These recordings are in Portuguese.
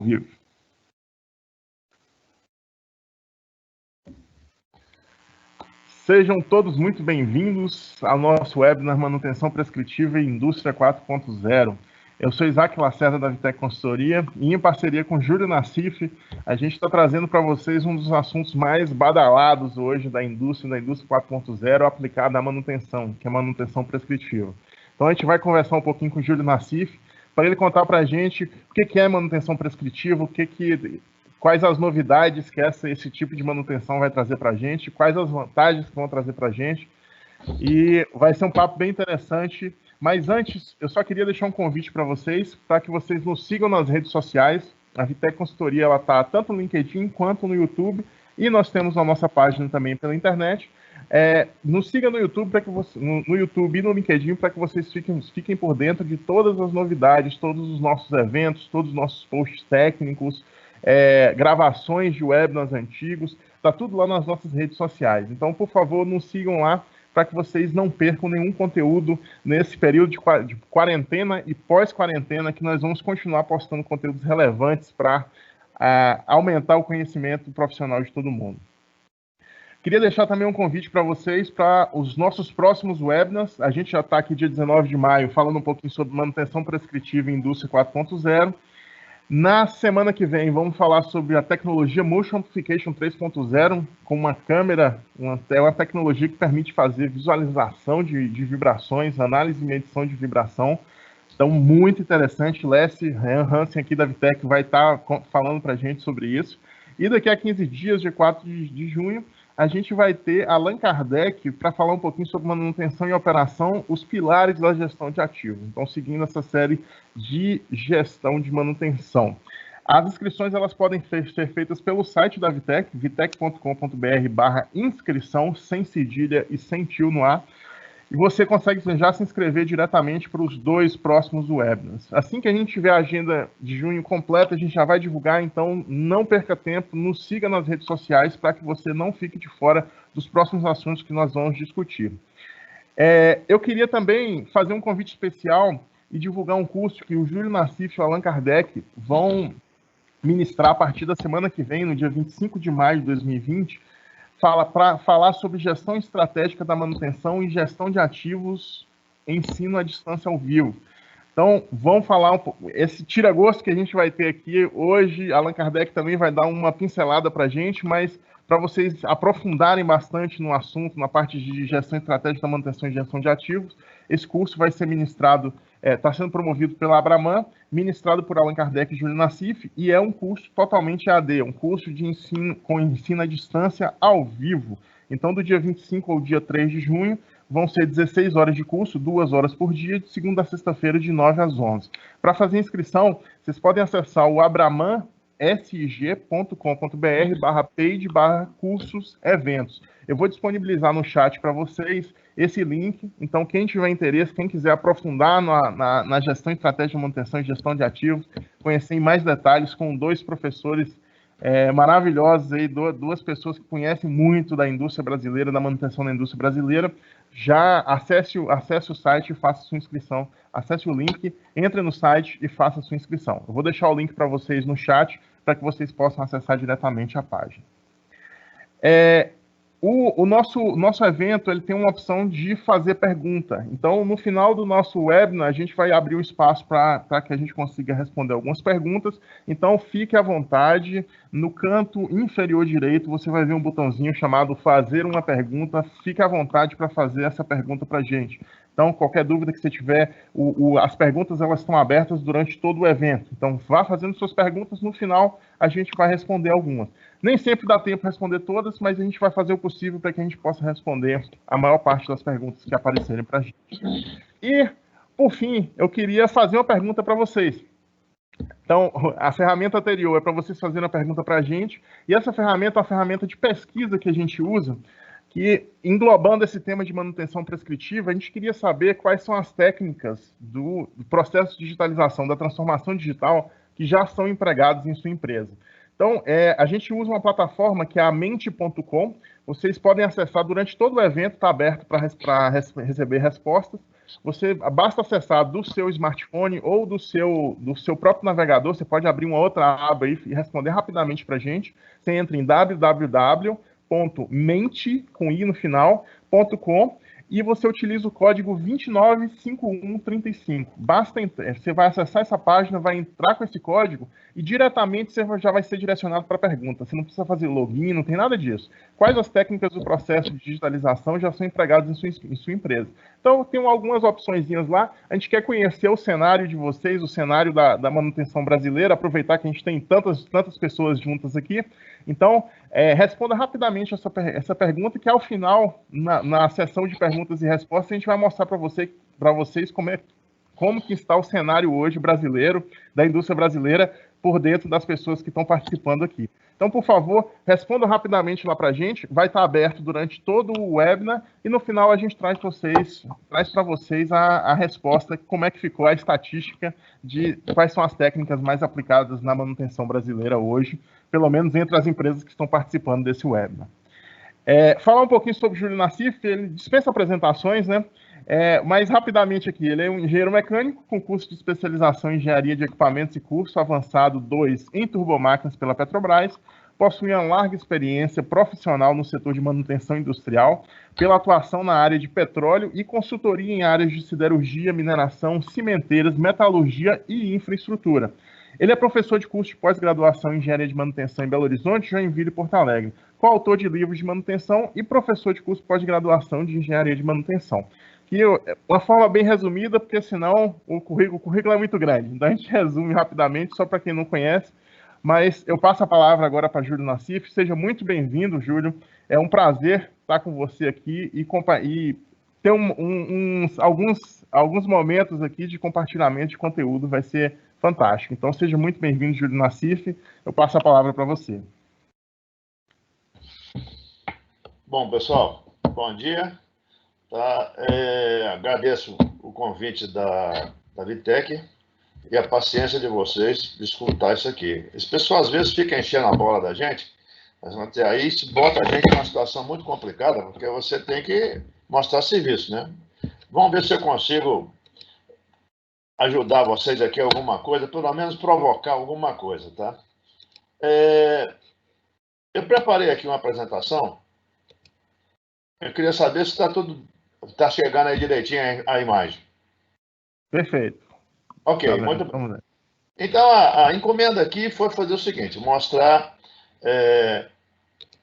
Vivo. Sejam todos muito bem-vindos ao nosso webinar Manutenção Prescritiva e Indústria 4.0. Eu sou Isaac Lacerda, da Vitec Consultoria, e em parceria com Júlio Nassif, a gente está trazendo para vocês um dos assuntos mais badalados hoje da indústria 4.0 aplicada à manutenção, que é a manutenção prescritiva. Então a gente vai conversar um pouquinho com o Júlio Nassif, para ele contar para a gente o que é manutenção prescritiva, quais as novidades que esse tipo de manutenção vai trazer para a gente, quais as vantagens que vão trazer para a gente. E vai ser um papo bem interessante. Mas antes, eu só queria deixar um convite para vocês, para que vocês nos sigam nas redes sociais. A Vitec Consultoria está tanto no LinkedIn quanto no YouTube. E nós temos a nossa página também pela internet. Nos siga no YouTube, no YouTube e no LinkedIn, para que vocês fiquem por dentro de todas as novidades, todos os nossos eventos, todos os nossos posts técnicos, gravações de webinars antigos, está tudo lá nas nossas redes sociais. Então, por favor, nos sigam lá para que vocês não percam nenhum conteúdo nesse período de quarentena e pós-quarentena, que nós vamos continuar postando conteúdos relevantes para aumentar o conhecimento profissional de todo mundo. Queria deixar também um convite para vocês para os nossos próximos webinars. A gente já está aqui dia 19 de maio falando um pouquinho sobre manutenção prescritiva em indústria 4.0. Na semana que vem, vamos falar sobre a tecnologia Motion Amplification 3.0, com uma câmera, uma tecnologia que permite fazer visualização de vibrações, análise e medição de vibração. Então, muito interessante. Leslie Hansen, aqui da Vitec, vai estar falando para a gente sobre isso. E daqui a 15 dias, dia 4 de junho, a gente vai ter Allan Kardec para falar um pouquinho sobre manutenção e operação, os pilares da gestão de ativos. Então, seguindo essa série de gestão de manutenção. As inscrições elas podem ser feitas pelo site da Vitec, vitec.com.br/inscrição, sem cedilha e sem tio no ar. E você consegue já se inscrever diretamente para os 2 próximos webinars. Assim que a gente tiver a agenda de junho completa, a gente já vai divulgar, então não perca tempo, nos siga nas redes sociais para que você não fique de fora dos próximos assuntos que nós vamos discutir. Eu queria também fazer um convite especial e divulgar um curso que o Júlio Nassif e o Allan Kardec vão ministrar a partir da semana que vem, no dia 25 de maio de 2020, para falar sobre gestão estratégica da manutenção e gestão de ativos, ensino à distância ao vivo. Então, vamos falar um pouco, esse tira-gosto que a gente vai ter aqui hoje, Allan Kardec também vai dar uma pincelada para a gente, mas para vocês aprofundarem bastante no assunto, na parte de gestão estratégica da manutenção e gestão de ativos, esse curso vai ser ministrado, está sendo promovido pela Abraman, ministrado por Allan Kardec e Júlio Nassif, e é um curso totalmente EAD, um curso de ensino com ensino à distância ao vivo. Então, do dia 25 ao dia 3 de junho, vão ser 16 horas de curso, 2 horas por dia, de segunda a sexta-feira, de 9 às 11. Para fazer inscrição, vocês podem acessar o abraman.sg.com.br/page/cursos eventos. Eu vou disponibilizar no chat para vocês esse link, então quem tiver interesse, quem quiser aprofundar na gestão estratégica de manutenção e gestão de ativos, conhecer em mais detalhes com 2 professores maravilhosos, aí, 2 pessoas que conhecem muito da indústria brasileira, da manutenção da indústria brasileira, já acesse o site e faça sua inscrição. Acesse o link, entre no site e faça sua inscrição. Eu vou deixar o link para vocês no chat, para que vocês possam acessar diretamente a página. O nosso evento ele tem uma opção de fazer pergunta. Então, no final do nosso webinar, a gente vai abrir um espaço para que a gente consiga responder algumas perguntas. Então, fique à vontade. No canto inferior direito, você vai ver um botãozinho chamado Fazer uma Pergunta. Fique à vontade para fazer essa pergunta para a gente. Então, qualquer dúvida que você tiver, as perguntas elas estão abertas durante todo o evento. Então, vá fazendo suas perguntas, no final a gente vai responder algumas. Nem sempre dá tempo de responder todas, mas a gente vai fazer o possível para que a gente possa responder a maior parte das perguntas que aparecerem para a gente. E, por fim, eu queria fazer uma pergunta para vocês. Então, a ferramenta anterior é para vocês fazerem uma pergunta para a gente, e essa ferramenta é uma ferramenta de pesquisa que a gente usa, que, englobando esse tema de manutenção prescritiva, a gente queria saber quais são as técnicas do processo de digitalização, da transformação digital, que já são empregadas em sua empresa. Então, a gente usa uma plataforma que é a mente.com, vocês podem acessar durante todo o evento, está aberto para receber respostas. você basta acessar do seu smartphone ou do seu próprio navegador, você pode abrir uma outra aba aí e responder rapidamente para a gente. Você entra em www.mente, com i no final.com, e você utiliza o código 295135. Você vai acessar essa página, vai entrar com esse código e diretamente você já vai ser direcionado para a pergunta. Você não precisa fazer login, não tem nada disso. Quais as técnicas do processo de digitalização já são empregadas em sua empresa? Então, tem algumas opçõezinhas lá. A gente quer conhecer o cenário de vocês, o cenário da manutenção brasileira, aproveitar que a gente tem tantas pessoas juntas aqui. Então, responda rapidamente essa pergunta, que ao final, na sessão de perguntas e respostas, a gente vai mostrar para vocês como que está o cenário hoje brasileiro, da indústria brasileira, por dentro das pessoas que estão participando aqui. Então, por favor, responda rapidamente lá para a gente, vai estar aberto durante todo o webinar, e no final a gente traz para vocês a resposta, como é que ficou a estatística de quais são as técnicas mais aplicadas na manutenção brasileira hoje, pelo menos entre as empresas que estão participando desse webinar. Falar um pouquinho sobre o Júlio Nassif, ele dispensa apresentações, né? Mas rapidamente aqui, ele é um engenheiro mecânico com curso de especialização em engenharia de equipamentos e curso avançado 2 em turbomáquinas pela Petrobras, possui uma larga experiência profissional no setor de manutenção industrial, pela atuação na área de petróleo e consultoria em áreas de siderurgia, mineração, cimenteiras, metalurgia e infraestrutura. Ele é professor de curso de pós-graduação em engenharia de manutenção em Belo Horizonte, Joinville e Porto Alegre, coautor de livros de manutenção e professor de curso de pós-graduação de engenharia de manutenção. Uma forma bem resumida, porque senão o currículo é muito grande. Então a gente resume rapidamente, só para quem não conhece. Mas eu passo a palavra agora para Júlio Nassif. Seja muito bem-vindo, Júlio. É um prazer estar com você aqui e ter alguns momentos aqui de compartilhamento de conteúdo. Vai ser fantástico. Então seja muito bem-vindo, Júlio Nassif. Eu passo a palavra para você. Bom, pessoal, bom dia. Agradeço o convite da Vitec e a paciência de vocês de escutar isso aqui. Esse pessoal às vezes fica enchendo a bola da gente, mas até aí isso bota a gente numa situação muito complicada, porque você tem que mostrar serviço, né? Vamos ver se eu consigo ajudar vocês aqui alguma coisa, pelo menos provocar alguma coisa, tá? Eu preparei aqui uma apresentação. Eu queria saber se está chegando aí direitinho a imagem. Perfeito. Ok, muito bom. Então, a encomenda aqui foi fazer o seguinte, mostrar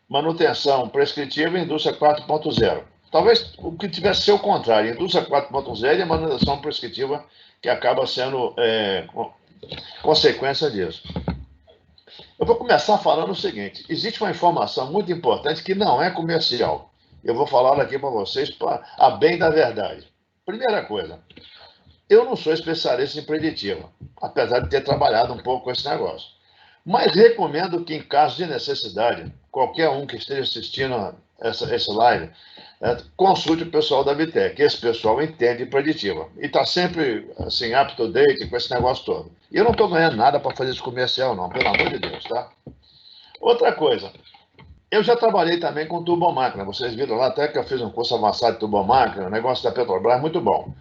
manutenção prescritiva em indústria 4.0. Talvez o que tivesse ser o contrário, indústria 4.0 e a manutenção prescritiva, que acaba sendo consequência disso. Eu vou começar falando o seguinte, existe uma informação muito importante que não é comercial. Eu vou falar aqui para vocês a bem da verdade. Primeira coisa, eu não sou especialista em preditiva, apesar de ter trabalhado um pouco com esse negócio. Mas recomendo que, em caso de necessidade, qualquer um que esteja assistindo essa live, consulte o pessoal da Vitec. Esse pessoal entende preditiva. E está sempre, assim, up to date com esse negócio todo. E eu não estou ganhando nada para fazer isso comercial, não, pelo amor de Deus, tá? Outra coisa, eu já trabalhei também com turbomáquina. Vocês viram lá até que eu fiz um curso avançado de turbomáquina, o negócio da Petrobras, muito bom.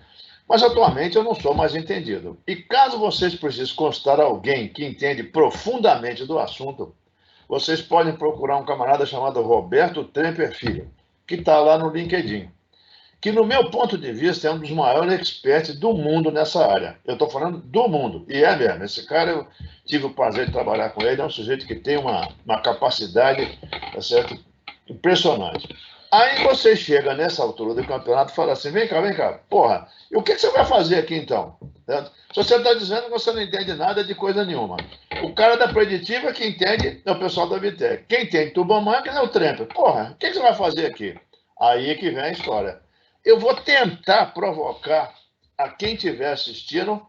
Mas atualmente eu não sou mais entendido. E caso vocês precisem consultar alguém que entende profundamente do assunto, vocês podem procurar um camarada chamado Roberto Tremper Filho, que está lá no LinkedIn, que no meu ponto de vista é um dos maiores experts do mundo nessa área. Eu estou falando do mundo, e é mesmo. Esse cara, eu tive o prazer de trabalhar com ele, é um sujeito que tem uma capacidade, tá certo, impressionante. Aí você chega nessa altura do campeonato e fala assim, vem cá, porra, e o que você vai fazer aqui então? Certo? Se você está dizendo que você não entende nada de coisa nenhuma. O cara da preditiva que entende é o pessoal da Vitec. Quem entende turbomáquina é o Tremper. Porra, o que você vai fazer aqui? Aí é que vem a história. Eu vou tentar provocar a quem estiver assistindo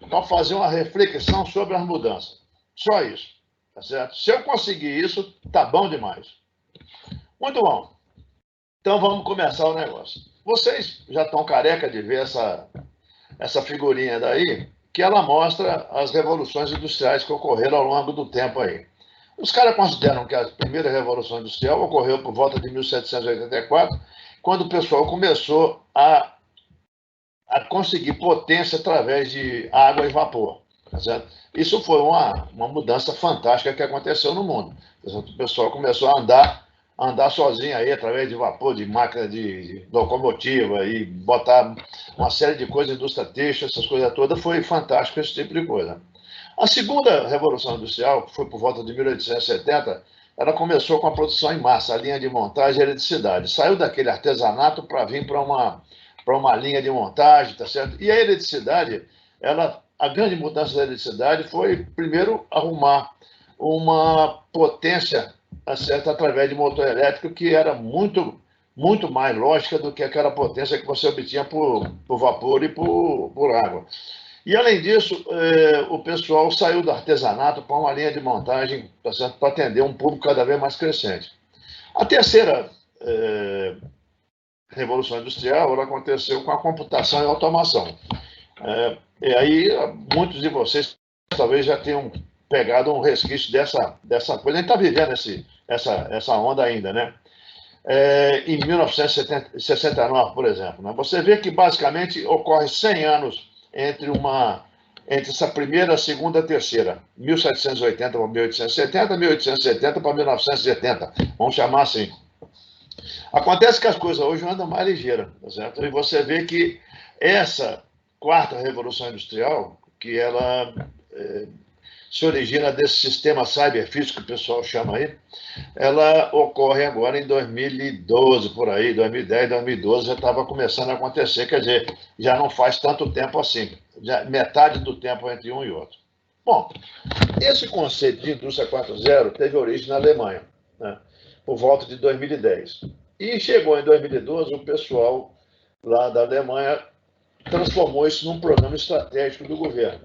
para fazer uma reflexão sobre as mudanças. Só isso, tá certo? Se eu conseguir isso, tá bom demais. Muito bom. Então vamos começar o negócio. Vocês já estão careca de ver essa figurinha daí, que ela mostra as revoluções industriais que ocorreram ao longo do tempo aí. Os caras consideram que a primeira revolução industrial ocorreu por volta de 1784, quando o pessoal começou a a conseguir potência através de água e vapor. Tá certo? Isso foi uma mudança fantástica que aconteceu no mundo. Tá certo? O pessoal começou a andar sozinho aí, através de vapor, de máquina de locomotiva, e botar uma série de coisas, indústria têxtil, essas coisas todas, foi fantástico esse tipo de coisa. A segunda Revolução Industrial, que foi por volta de 1870, ela começou com a produção em massa, a linha de montagem e eletricidade. Saiu daquele artesanato para vir para uma linha de montagem, tá certo? E a eletricidade, a grande mudança da eletricidade foi, primeiro, arrumar uma potência, tá certo, através de motor elétrico, que era muito, muito mais lógica do que aquela potência que você obtinha por vapor e por água. E, além disso, o pessoal saiu do artesanato para uma linha de montagem, tá certo, para atender um público cada vez mais crescente. A terceira Revolução Industrial, ela aconteceu com a computação e automação. E aí, muitos de vocês talvez já tenham pegado um resquício dessa coisa. A gente está vivendo essa onda ainda, né? Em 1969, por exemplo, né? Você vê que, basicamente, ocorre 100 anos entre essa primeira, segunda, terceira, 1780 para 1870, 1870 para 1970, vamos chamar assim. Acontece que as coisas hoje andam mais ligeiras, tá certo? E você vê que essa quarta Revolução Industrial, que ela se origina desse sistema cyberfísico que o pessoal chama aí, ela ocorre agora em 2012, por aí, 2010, 2012, já estava começando a acontecer, quer dizer, já não faz tanto tempo assim, já metade do tempo entre um e outro. Bom, esse conceito de indústria 4.0 teve origem na Alemanha, né, por volta de 2010. E chegou em 2012, o pessoal lá da Alemanha transformou isso num programa estratégico do governo.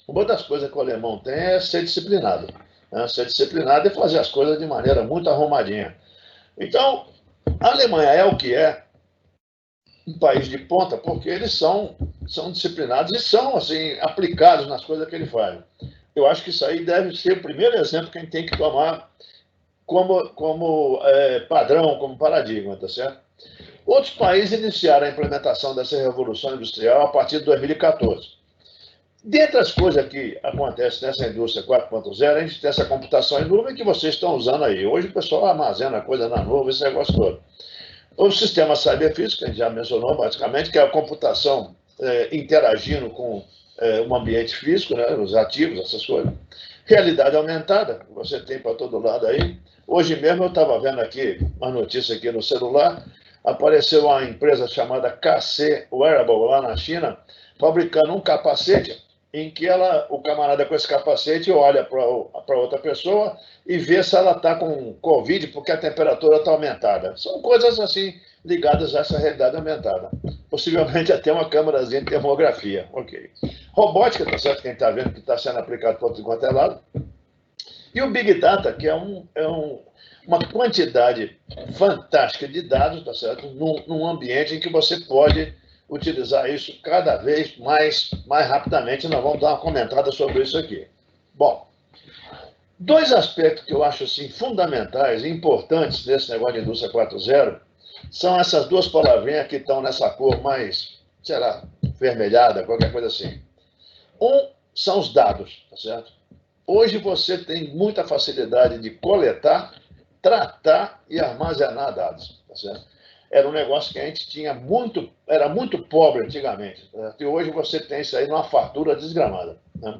Uma das coisas que o alemão tem é ser disciplinado. Né? Ser disciplinado é fazer as coisas de maneira muito arrumadinha. Então, a Alemanha é o que é, um país de ponta, porque eles são disciplinados e são assim, aplicados nas coisas que eles fazem. Eu acho que isso aí deve ser o primeiro exemplo que a gente tem que tomar como padrão, como paradigma, tá certo? Outros países iniciaram a implementação dessa revolução industrial a partir de 2014. Dentre as coisas que acontecem nessa indústria 4.0, a gente tem essa computação em nuvem que vocês estão usando aí. Hoje o pessoal armazena coisa na nuvem, esse negócio todo. O sistema cyberfísico, que a gente já mencionou basicamente, que é a computação interagindo com um ambiente físico, né, os ativos, essas coisas. Realidade aumentada, que você tem para todo lado aí. Hoje mesmo eu estava vendo aqui uma notícia aqui no celular, apareceu uma empresa chamada KC Wearable lá na China, fabricando um capacete em que o camarada com esse capacete olha para outra pessoa e vê se ela está com Covid porque a temperatura está aumentada. São coisas assim ligadas a essa realidade aumentada. Possivelmente até uma câmerazinha de termografia. Ok. Robótica, tá certo? Quem está vendo que está sendo aplicado por todo quanto é lado. E o Big Data, que é uma quantidade fantástica de dados, tá certo? Num ambiente em que você pode utilizar isso cada vez mais rapidamente. Nós vamos dar uma comentada sobre isso aqui. Bom, dois aspectos que eu acho assim, fundamentais e importantes desse negócio de indústria 4.0 são essas duas palavrinhas que estão nessa cor mais, sei lá, vermelhada, qualquer coisa assim. Um são os dados, tá certo? Hoje você tem muita facilidade de coletar, tratar e armazenar dados, tá certo? Era um negócio que a gente era muito pobre antigamente. Né? E hoje você tem isso aí numa fartura desgramada. Né?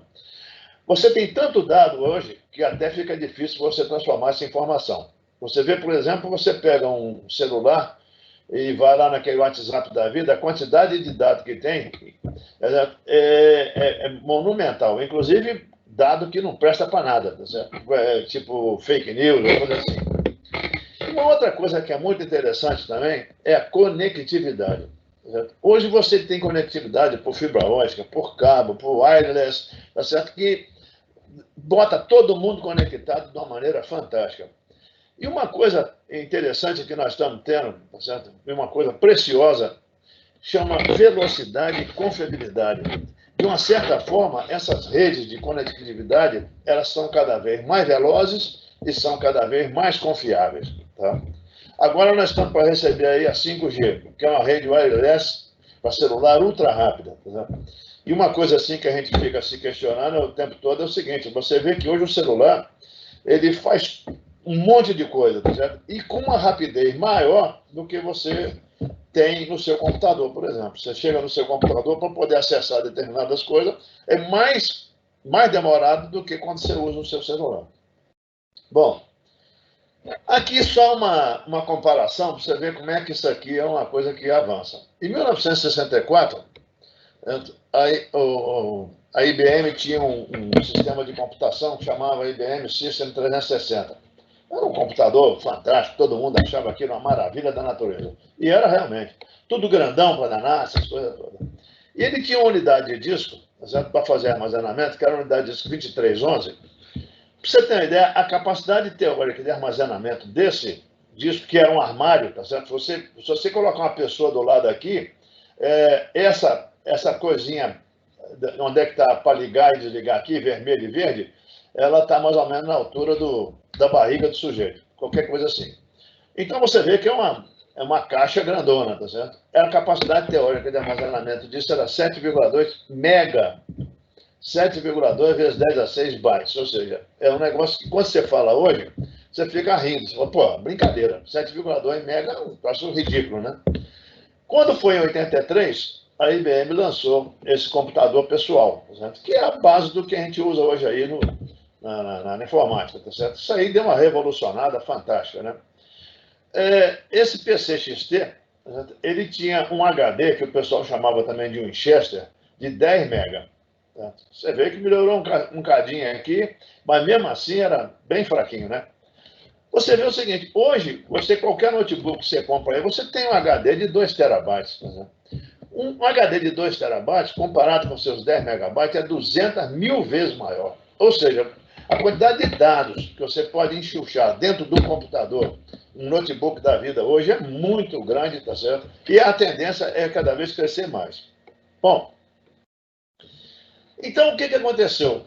Você tem tanto dado hoje que até fica difícil você transformar essa em informação. Você vê, por exemplo, você pega um celular e vai lá naquele WhatsApp da vida, a quantidade de dados que tem é monumental. Inclusive, dado que não presta para nada. Tá certo? Tipo fake news, coisa assim. Uma outra coisa que é muito interessante também é a conectividade. Certo? Hoje você tem conectividade por fibra ótica, por cabo, por wireless, tá certo? Que bota todo mundo conectado de uma maneira fantástica. E uma coisa interessante que nós estamos tendo, tá certo? Uma coisa preciosa, chama velocidade e confiabilidade. De uma certa forma, essas redes de conectividade, elas são cada vez mais velozes e são cada vez mais confiáveis. Tá? Agora nós estamos para receber aí a 5G, que é uma rede wireless para celular ultra rápida. Tá? E uma coisa assim que a gente fica se questionando o tempo todo é o seguinte, você vê que hoje o celular, ele faz um monte de coisa, tá certo? E com uma rapidez maior do que você tem no seu computador, por exemplo. Você chega no seu computador para poder acessar determinadas coisas, é mais demorado do que quando você usa o seu celular. Bom, aqui só uma comparação para você ver como é que isso aqui é uma coisa que avança. Em 1964, a IBM tinha um sistema de computação que chamava IBM System 360. Era um computador fantástico, todo mundo achava aquilo uma maravilha da natureza. E era realmente. Tudo grandão para danar, essas coisas todas. E ele tinha uma unidade de disco, para fazer armazenamento, que era a unidade de disco 2311. Para você ter uma ideia, a capacidade teórica de armazenamento desse disco, que era um armário, tá certo? Se você colocar uma pessoa do lado aqui, essa coisinha, onde é que está para ligar e desligar aqui, vermelho e verde, ela está mais ou menos na altura da barriga do sujeito, qualquer coisa assim. Então você vê que é uma caixa grandona, tá certo? A capacidade teórica de armazenamento disso era 7,2 mega, 7,2 vezes 10 a 6 bytes, ou seja, é um negócio que quando você fala hoje, você fica rindo, você fala, pô, brincadeira, 7,2 mega é um troço ridículo, né? Quando foi em 83, a IBM lançou esse computador pessoal, tá certo? Que é a base do que a gente usa hoje aí na informática, tá certo? Isso aí deu uma revolucionada fantástica, né? Esse PCXT, ele tinha um HD, que o pessoal chamava também de Winchester, de 10 MB. Tá? Você vê que melhorou um cadinho aqui, mas mesmo assim era bem fraquinho, né? Você vê o seguinte, hoje, qualquer notebook que você compra aí, você tem um HD de 2 terabytes. Tá? Um HD de 2 terabytes, comparado com seus 10 megabytes, é 200 mil vezes maior. Ou seja, a quantidade de dados que você pode enxuxar dentro do computador, um notebook da vida hoje, é muito grande, tá certo? E a tendência é cada vez crescer mais. Bom, então o que aconteceu?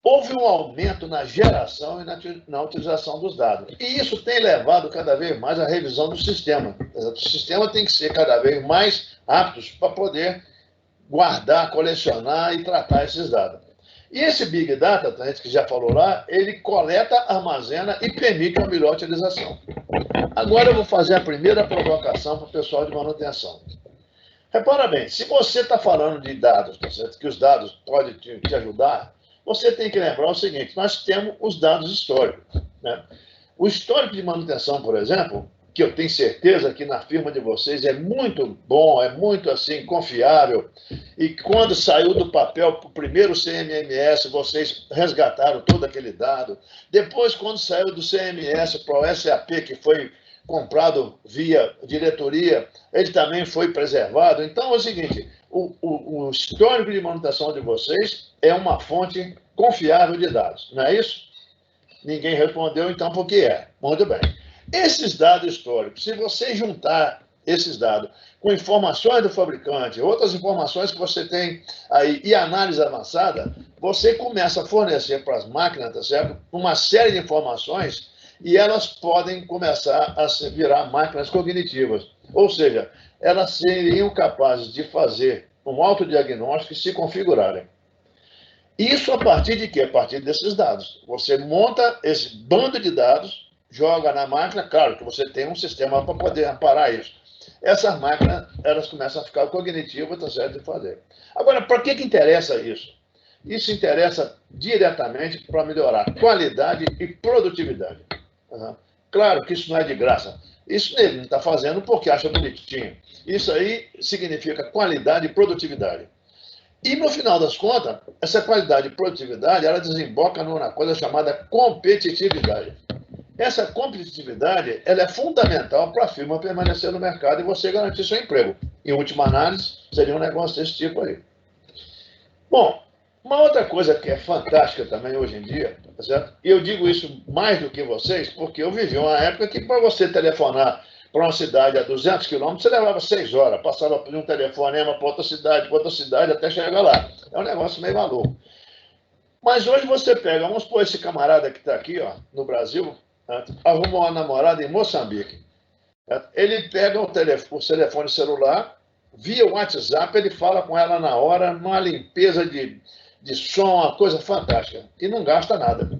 Houve um aumento na geração e na utilização dos dados. E isso tem levado cada vez mais à revisão do sistema. O sistema tem que ser cada vez mais aptos para poder guardar, colecionar e tratar esses dados. E esse Big Data, a gente que já falou lá, ele coleta, armazena e permite uma melhor utilização. Agora eu vou fazer a primeira provocação para o pessoal de manutenção. Repara bem, se você está falando de dados, tá certo? Que os dados podem te ajudar, você tem que lembrar o seguinte, nós temos os dados históricos. Né? O histórico de manutenção, por exemplo, que eu tenho certeza que na firma de vocês é muito bom, é muito assim, confiável, e quando saiu do papel para o primeiro CMMS, vocês resgataram todo aquele dado. Depois, quando saiu do CMS para o SAP, que foi comprado via diretoria, ele também foi preservado. Então, é o seguinte, o histórico de manutenção de vocês é uma fonte confiável de dados, não é isso? Ninguém respondeu, então, por que é? Muito bem. Esses dados históricos, se você juntar esses dados com informações do fabricante, outras informações que você tem aí e análise avançada, você começa a fornecer para as máquinas, tá certo? Uma série de informações e elas podem começar a virar máquinas cognitivas. Ou seja, elas seriam capazes de fazer um autodiagnóstico e se configurarem. Isso a partir de quê? A partir desses dados. Você monta esse bando de dados, joga na máquina, claro que você tem um sistema para poder amparar isso. Essas máquinas, elas começam a ficar cognitivas, tá certo, de fazer. Agora, para que interessa isso? Isso interessa diretamente para melhorar qualidade e produtividade. Claro que isso não é de graça. Isso ele não está fazendo porque acha bonitinho. Isso aí significa qualidade e produtividade. E, no final das contas, essa qualidade e produtividade, ela desemboca numa coisa chamada competitividade. Essa competitividade, ela é fundamental para a firma permanecer no mercado e você garantir seu emprego. Em última análise, seria um negócio desse tipo aí. Bom, uma outra coisa que é fantástica também hoje em dia, tá certo? E eu digo isso mais do que vocês, porque eu vivi uma época que para você telefonar para uma cidade a 200 quilômetros, você levava 6 horas, passava por um telefonema para outra cidade, até chegar lá. É um negócio meio maluco. Mas hoje você pega, vamos supor esse camarada que está aqui, ó, no Brasil, arruma uma namorada em Moçambique. Ele pega o telefone celular, via WhatsApp, ele fala com ela na hora, numa limpeza de som, uma coisa fantástica, e não gasta nada.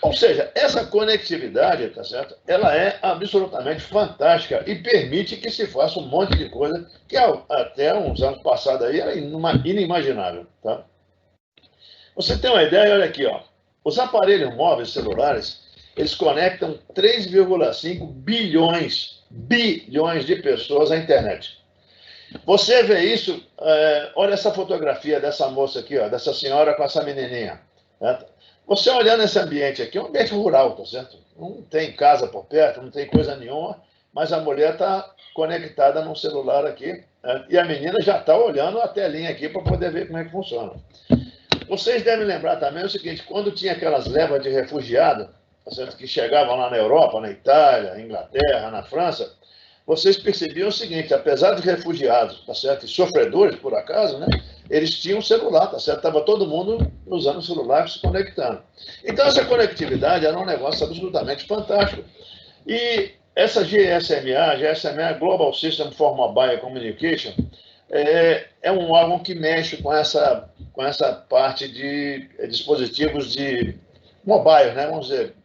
Ou seja, essa conectividade, tá certo? Ela é absolutamente fantástica e permite que se faça um monte de coisa que até uns anos passados aí era inimaginável, tá? Você tem uma ideia? Olha aqui, ó. Os aparelhos móveis celulares, eles conectam 3,5 bilhões de pessoas à internet. Você vê isso, olha essa fotografia dessa moça aqui, ó, dessa senhora com essa menininha. Certo? Você olhando esse ambiente aqui, é um ambiente rural, tá certo? Não tem casa por perto, não tem coisa nenhuma, mas a mulher está conectada num celular aqui, né? E a menina já está olhando a telinha aqui para poder ver como é que funciona. Vocês devem lembrar também o seguinte, quando tinha aquelas levas de refugiados, tá certo? Que chegavam lá na Europa, na Itália, na Inglaterra, na França, vocês percebiam o seguinte, apesar de refugiados, tá certo? E sofredores, por acaso, né? Eles tinham celular, tá certo? Estava todo mundo usando o celular, se conectando. Então, essa conectividade era um negócio absolutamente fantástico. E essa GSMA, Global System for Mobile Communication, é um órgão que mexe com essa parte de dispositivos de mobile, né? Vamos dizer.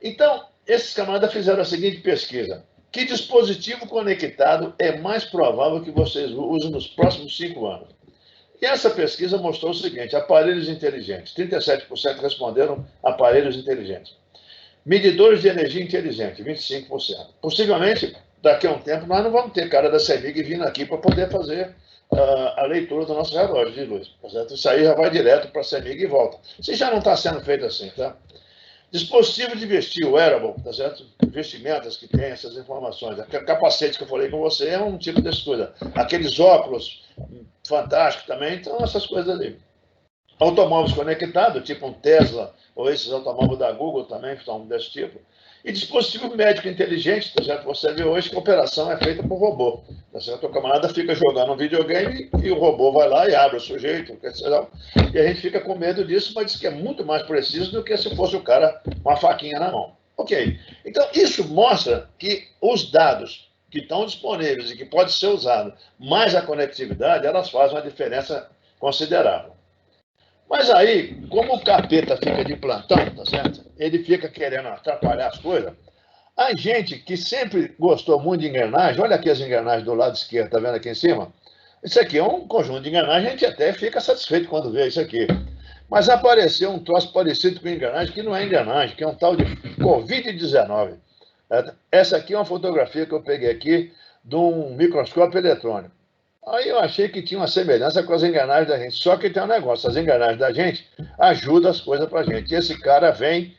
Então, esses camaradas fizeram a seguinte pesquisa. Que dispositivo conectado é mais provável que vocês usem nos próximos 5 anos? E essa pesquisa mostrou o seguinte, aparelhos inteligentes. 37% responderam aparelhos inteligentes. Medidores de energia inteligente, 25%. Possivelmente, daqui a um tempo, nós não vamos ter cara da CEMIG vindo aqui para poder fazer a leitura do nosso relógio de luz. Tá certo? Isso aí já vai direto para a CEMIG e volta. Se já não está sendo feito assim, tá? Dispositivo de vestir, wearable, tá certo? Vestimentas que tem essas informações. Aquele capacete que eu falei com você é um tipo dessa coisa. Aqueles óculos fantásticos também, então essas coisas ali. Automóveis conectados, tipo um Tesla, ou esses automóveis da Google também, que são desse tipo. E dispositivo médico inteligente, tá certo? Você vê hoje que a operação é feita por robô, tá certo? O camarada fica jogando um videogame e o robô vai lá e abre o sujeito, e a gente fica com medo disso, mas diz que é muito mais preciso do que se fosse o cara com a faquinha na mão. Ok. Então, isso mostra que os dados que estão disponíveis e que podem ser usados, mais a conectividade, elas fazem uma diferença considerável. Mas aí, como o capeta fica de plantão, tá certo? Ele fica querendo atrapalhar as coisas. A gente que sempre gostou muito de engrenagem, olha aqui as engrenagens do lado esquerdo, tá vendo aqui em cima? Isso aqui é um conjunto de engrenagens, a gente até fica satisfeito quando vê isso aqui. Mas apareceu um troço parecido com engrenagem, que não é engrenagem, que é um tal de Covid-19. Essa aqui é uma fotografia que eu peguei aqui de um microscópio eletrônico. Aí eu achei que tinha uma semelhança com as engrenagens da gente. Só que tem um negócio, as engrenagens da gente ajudam as coisas para a gente. E esse cara vem,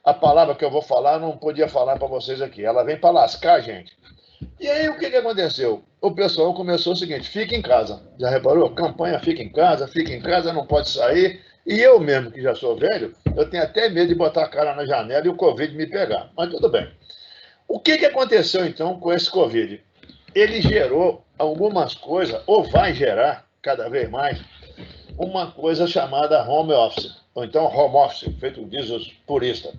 a palavra que eu vou falar, não podia falar para vocês aqui, ela vem para lascar a gente. E aí o que aconteceu? O pessoal começou o seguinte, fica em casa. Já reparou? Campanha fica em casa, não pode sair. E eu mesmo, que já sou velho, eu tenho até medo de botar a cara na janela e o Covid me pegar. Mas tudo bem. O que aconteceu então com esse Covid? Ele gerou algumas coisas, ou vai gerar, cada vez mais, uma coisa chamada home office, ou então home office, feito diz os puristas.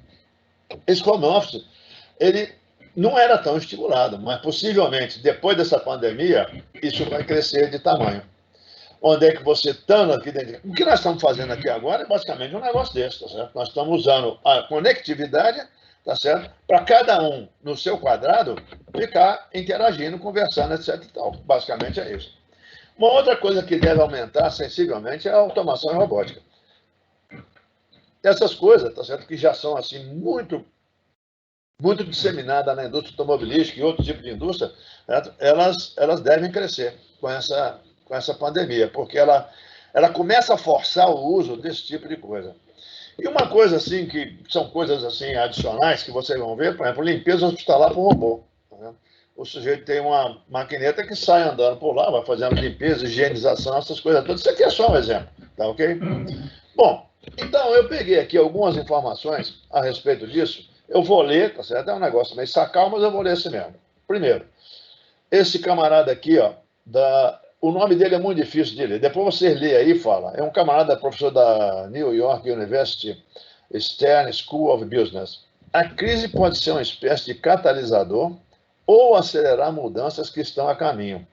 Esse home office, ele não era tão estimulado, mas possivelmente, depois dessa pandemia, isso vai crescer de tamanho. Onde é que você está aqui dentro? O que nós estamos fazendo aqui agora é basicamente um negócio desse, tá certo? Nós estamos usando a conectividade, tá certo? Para cada um, no seu quadrado, ficar interagindo, conversando, etc e tal. Basicamente é isso. Uma outra coisa que deve aumentar sensivelmente é a automação e robótica. Essas coisas, tá certo? Que já são, assim, muito disseminadas na indústria automobilística e outro tipo de indústria, certo? Elas devem crescer com essa pandemia, porque ela começa a forçar o uso desse tipo de coisa. E uma coisa assim, que são coisas assim adicionais que vocês vão ver, por exemplo, limpeza hospitalar por robô. Tá? O sujeito tem uma maquineta que sai andando por lá, vai fazendo limpeza, higienização, essas coisas todas. Isso aqui é só um exemplo, tá ok? Bom, então eu peguei aqui algumas informações a respeito disso. Eu vou ler, tá certo? É um negócio meio sacal, mas eu vou ler esse mesmo. Primeiro, esse camarada aqui, ó, o nome dele é muito difícil de ler. Depois você lê aí e fala. É um camarada, professor da New York University Stern School of Business. A crise pode ser uma espécie de catalisador ou acelerar mudanças que estão a caminho.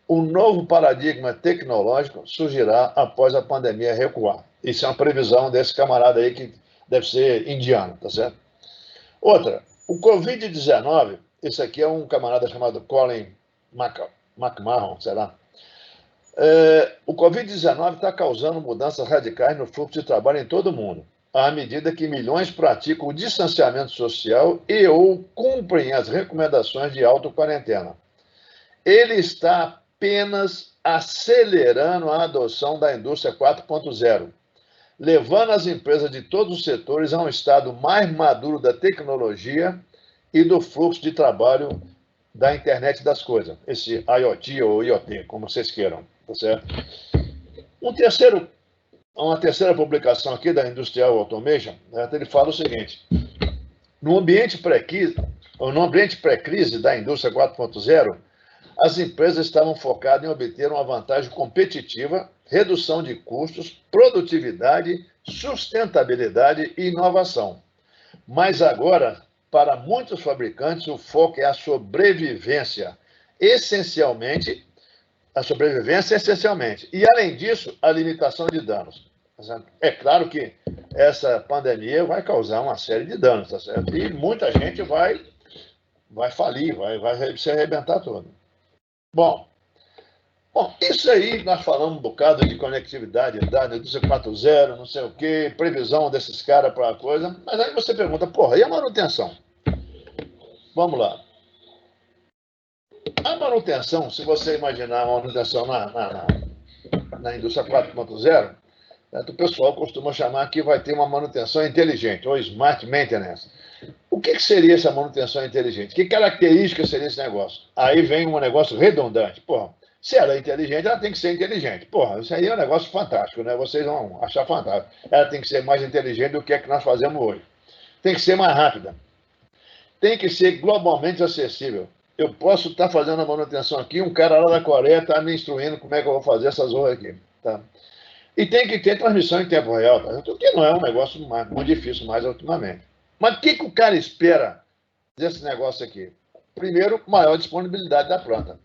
um novo paradigma tecnológico surgirá após a pandemia recuar. Isso é uma previsão desse camarada aí que deve ser indiano, tá certo? Outra, o Covid-19, esse aqui é um camarada chamado Colin McMahon, sei lá. O Covid-19 está causando mudanças radicais no fluxo de trabalho em todo o mundo, à medida que milhões praticam o distanciamento social e ou cumprem as recomendações de auto-quarentena. Ele está apenas acelerando a adoção da indústria 4.0, levando as empresas de todos os setores a um estado mais maduro da tecnologia e do fluxo de trabalho da internet das coisas, esse IoT ou IoT, como vocês queiram, tá certo? Uma terceira publicação aqui da Industrial Automation, né, ele fala o seguinte: no ambiente pré-crise da indústria 4.0, as empresas estavam focadas em obter uma vantagem competitiva, redução de custos, produtividade, sustentabilidade e inovação. Mas agora, para muitos fabricantes, o foco é a sobrevivência, essencialmente. E, além disso, a limitação de danos. É claro que essa pandemia vai causar uma série de danos, tá certo? E muita gente vai falir, vai se arrebentar todo. Bom, isso aí nós falamos um bocado de conectividade, da indústria 4.0, não sei o quê, previsão desses caras para a coisa, mas aí você pergunta, porra, e a manutenção? Vamos lá. A manutenção, se você imaginar a manutenção na indústria 4.0, né, o pessoal costuma chamar que vai ter uma manutenção inteligente, ou smart maintenance. O que seria essa manutenção inteligente? Que características seria esse negócio? Aí vem um negócio redundante. Porra, se ela é inteligente, ela tem que ser inteligente. Porra, isso aí é um negócio fantástico, né? Vocês vão achar fantástico. Ela tem que ser mais inteligente do que é que nós fazemos hoje. Tem que ser mais rápida. Tem que ser globalmente acessível. Eu posso estar fazendo a manutenção aqui, um cara lá da Coreia está me instruindo como é que eu vou fazer essas horas aqui. Tá? E tem que ter transmissão em tempo real, tá? O que não é um negócio muito difícil mais ultimamente. Mas o que o cara espera desse negócio aqui? Primeiro, maior disponibilidade da planta.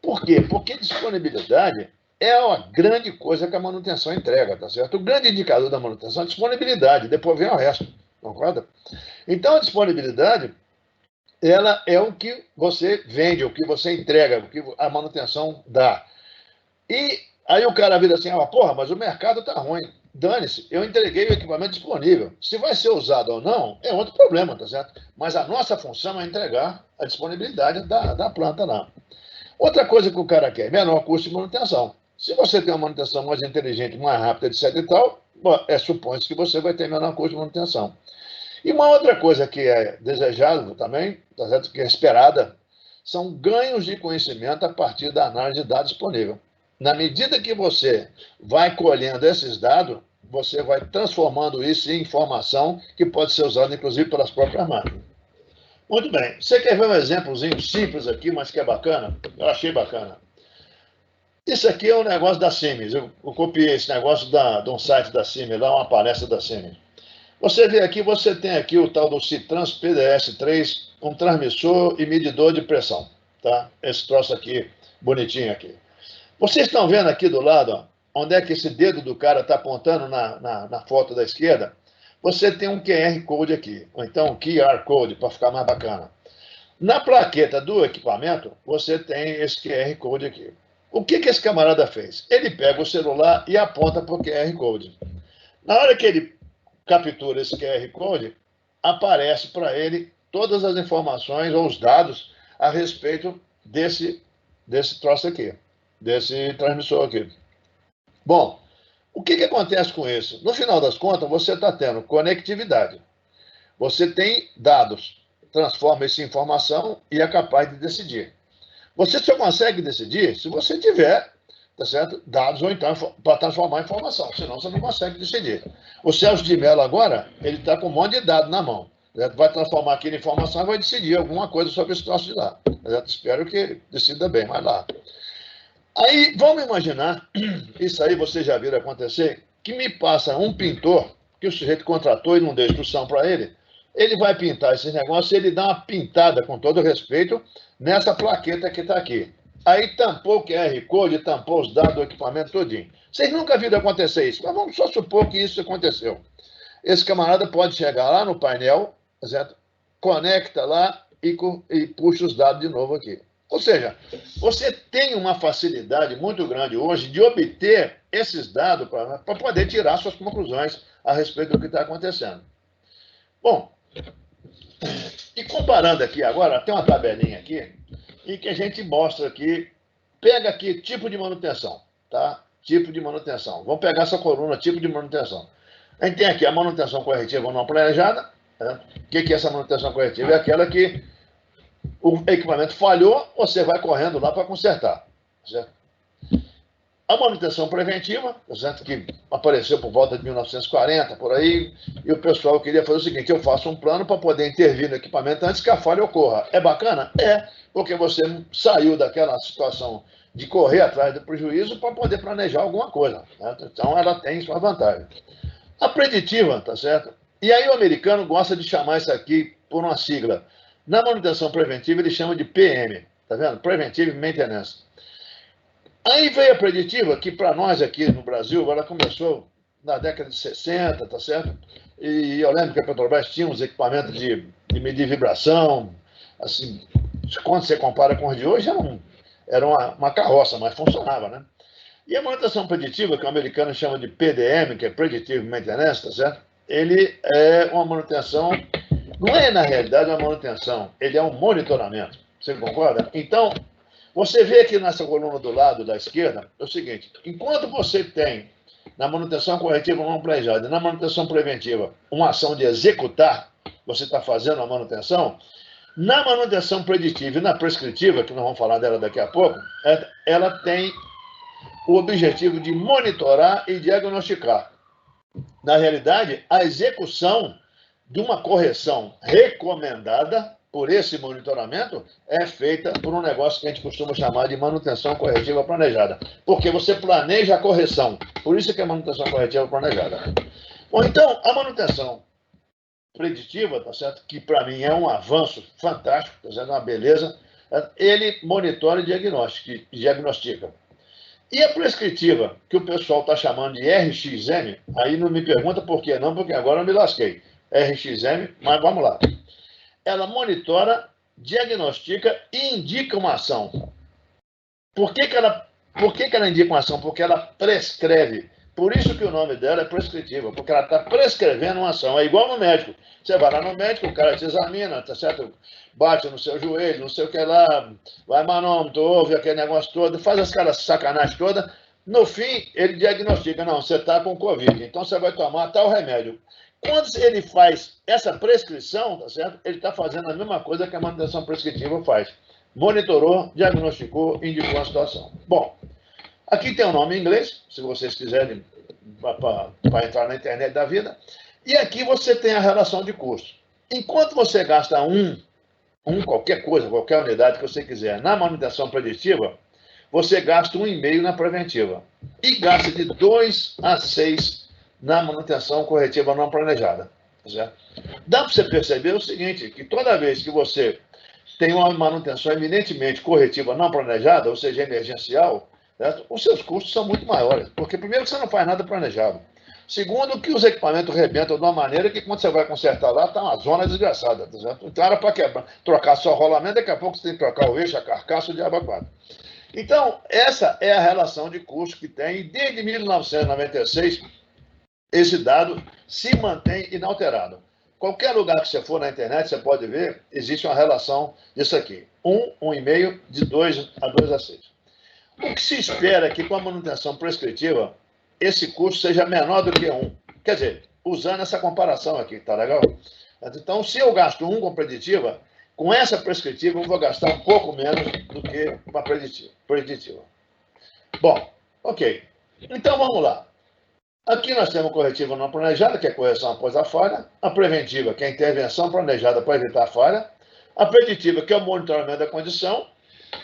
Por quê? Porque disponibilidade é uma grande coisa que a manutenção entrega, tá certo? O grande indicador da manutenção é a disponibilidade, depois vem o resto, concorda? Então, a disponibilidade, ela é o que você vende, o que você entrega, o que a manutenção dá. E aí o cara vira assim, porra, mas o mercado está ruim. Dane-se, eu entreguei o equipamento disponível. Se vai ser usado ou não, é outro problema, tá certo? Mas a nossa função é entregar a disponibilidade da planta lá. Outra coisa que o cara quer, menor custo de manutenção. Se você tem uma manutenção mais inteligente, mais rápida, etc e tal, supõe-se que você vai ter menor custo de manutenção. E uma outra coisa que é desejável também, tá certo? Que é esperada, são ganhos de conhecimento a partir da análise de dados disponível. Na medida que você vai colhendo esses dados, você vai transformando isso em informação que pode ser usada, inclusive, pelas próprias máquinas. Muito bem. Você quer ver um exemplozinho simples aqui, mas que é bacana? Eu achei bacana. Isso aqui é um negócio da Siemens. Eu copiei esse negócio de um site da Siemens, lá uma palestra da Siemens. Você vê aqui, você tem aqui o tal do Citrans PDS-3, um transmissor e medidor de pressão. Tá? Esse troço aqui, bonitinho aqui. Vocês estão vendo aqui do lado, ó, onde é que esse dedo do cara está apontando na foto da esquerda? Você tem um QR Code aqui, ou então um QR Code, para ficar mais bacana. Na plaqueta do equipamento, você tem esse QR Code aqui. O que esse camarada fez? Ele pega o celular e aponta para o QR Code. Na hora que ele captura esse QR Code, aparece para ele todas as informações ou os dados a respeito desse troço aqui, desse transmissor aqui. Bom, o que acontece com isso? No final das contas, você está tendo conectividade. Você tem dados, transforma isso em informação e é capaz de decidir. Você só consegue decidir se você tiver, tá certo, dados ou então para transformar em informação, senão você não consegue decidir. O Celso de Mello agora, ele está com um monte de dados na mão. Certo? Vai transformar aquilo em informação e vai decidir alguma coisa sobre esse troço de lá. Certo? Espero que decida bem, mas lá. Aí, vamos imaginar, isso aí vocês já viram acontecer, que me passa um pintor, que o sujeito contratou e não deu instrução para ele vai pintar esses negócios e ele dá uma pintada, com todo respeito, nessa plaqueta que está aqui. aí tampou o QR Code, tampou os dados do equipamento todinho. Vocês nunca viram acontecer isso, mas vamos só supor que isso aconteceu. Esse camarada pode chegar lá no painel, certo? Conecta lá e puxa os dados de novo aqui. Ou seja, você tem uma facilidade muito grande hoje de obter esses dados para poder tirar suas conclusões a respeito do que está acontecendo. Bom, e comparando aqui agora, tem uma tabelinha aqui, em que a gente mostra aqui, pega aqui tipo de manutenção, tá? Tipo de manutenção. Vamos pegar essa coluna, tipo de manutenção. A gente tem aqui a manutenção corretiva não planejada. Né? O que é essa manutenção corretiva? É aquela que o equipamento falhou, você vai correndo lá para consertar. Certo? A manutenção preventiva, certo? Que apareceu por volta de 1940, por aí, e o pessoal queria fazer o seguinte: eu faço um plano para poder intervir no equipamento antes que a falha ocorra. É bacana? É, porque você saiu daquela situação de correr atrás do prejuízo para poder planejar alguma coisa. Né? Então, ela tem sua vantagem. A preditiva, tá certo? E aí o americano gosta de chamar isso aqui por uma sigla. Na manutenção preventiva, ele chama de PM, tá vendo? Preventive Maintenance. Aí veio a preditiva, que para nós aqui no Brasil, ela começou na década de 60, tá certo? E eu lembro que a Petrobras tinha uns equipamentos de medir vibração, assim, quando você compara com os de hoje, era uma carroça, mas funcionava, né? E a manutenção preditiva, que o americano chama de PDM, que é Predictive Maintenance, tá certo? Ele é uma manutenção, não é na realidade uma manutenção, ele é um monitoramento. Você concorda? Então, você vê aqui nessa coluna do lado da esquerda, é o seguinte: enquanto você tem na manutenção corretiva não planejada e na manutenção preventiva uma ação de executar, você está fazendo a manutenção, na manutenção preditiva e na prescritiva, que nós vamos falar dela daqui a pouco, ela tem o objetivo de monitorar e diagnosticar. Na realidade, a execução de uma correção recomendada por esse monitoramento é feita por um negócio que a gente costuma chamar de manutenção corretiva planejada, porque você planeja a correção, por isso que é manutenção corretiva planejada. Bom, então, a manutenção preditiva, tá certo? Que para mim é um avanço fantástico, tá certo? Uma beleza, ele monitora e diagnostica. E a prescritiva, que o pessoal está chamando de RXM, aí não me pergunta por que não, porque agora eu me lasquei. RXM, mas vamos lá. Ela monitora, diagnostica e indica uma ação. Por que ela indica uma ação? Porque ela prescreve. Por isso que o nome dela é prescritiva, porque ela está prescrevendo uma ação. É igual no médico. Você vai lá no médico, o cara te examina, tá certo? Bate no seu joelho, não sei o que lá, vai manômetro, ouve aquele negócio todo, faz aquelas sacanagens todas. No fim, ele diagnostica: não, você está com Covid, então você vai tomar tal remédio. Quando ele faz essa prescrição, tá certo? Ele está fazendo a mesma coisa que a manutenção prescritiva faz. Monitorou, diagnosticou, indicou a situação. Bom, aqui tem um nome em inglês, se vocês quiserem, para entrar na internet da vida. E aqui você tem a relação de custo. Enquanto você gasta qualquer coisa, qualquer unidade que você quiser na manutenção preditiva, você gasta 1,5 na preventiva. E gasta de 2 a 6 na manutenção corretiva não planejada. Certo? Dá para você perceber o seguinte, que toda vez que você tem uma manutenção eminentemente corretiva não planejada, ou seja, emergencial, certo? Os seus custos são muito maiores. Porque, primeiro, que você não faz nada planejado. Segundo, que os equipamentos rebentam de uma maneira que, quando você vai consertar lá, está uma zona desgraçada. Tá certo? Então, era para trocar só o rolamento, daqui a pouco você tem que trocar o eixo, a carcaça, o diabo quatro. Então, essa é a relação de custo que tem. E desde 1996, esse dado se mantém inalterado. Qualquer lugar que você for na internet, você pode ver, existe uma relação disso aqui. 1,5, de 2 a 6. O que se espera é que, com a manutenção prescritiva, esse custo seja menor do que 1. Quer dizer, usando essa comparação aqui, tá legal? Então, se eu gasto 1 com preditiva, com essa prescritiva eu vou gastar um pouco menos do que com a preditiva. Bom, ok. Então, vamos lá. Aqui nós temos a corretiva não planejada, que é a correção após a falha. A preventiva, que é a intervenção planejada para evitar a falha. A preditiva, que é o monitoramento da condição.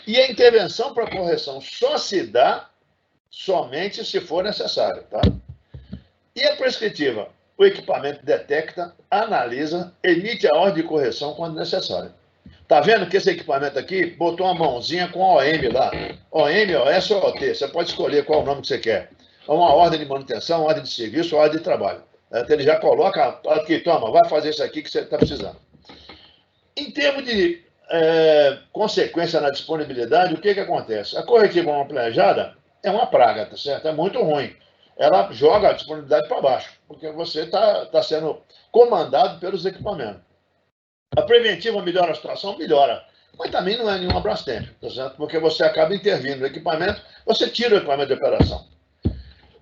E a intervenção para correção só se dá somente se for necessário, tá? E a prescritiva? O equipamento detecta, analisa, emite a ordem de correção quando necessário. Tá vendo que esse equipamento aqui botou uma mãozinha com OM lá. OM, OS ou OT. Você pode escolher qual o nome que você quer. É uma ordem de manutenção, ordem de serviço, ordem de trabalho. Ele já coloca aqui, toma, vai fazer isso aqui que você está precisando. Em termos de consequência na disponibilidade, o que acontece? A corretiva não planejada é uma praga, tá certo? É muito ruim. Ela joga a disponibilidade para baixo, porque você está sendo comandado pelos equipamentos. A preventiva melhora a situação? Melhora. Mas também não é nenhum Brastemp, tá certo? Porque você acaba intervindo no equipamento, você tira o equipamento de operação.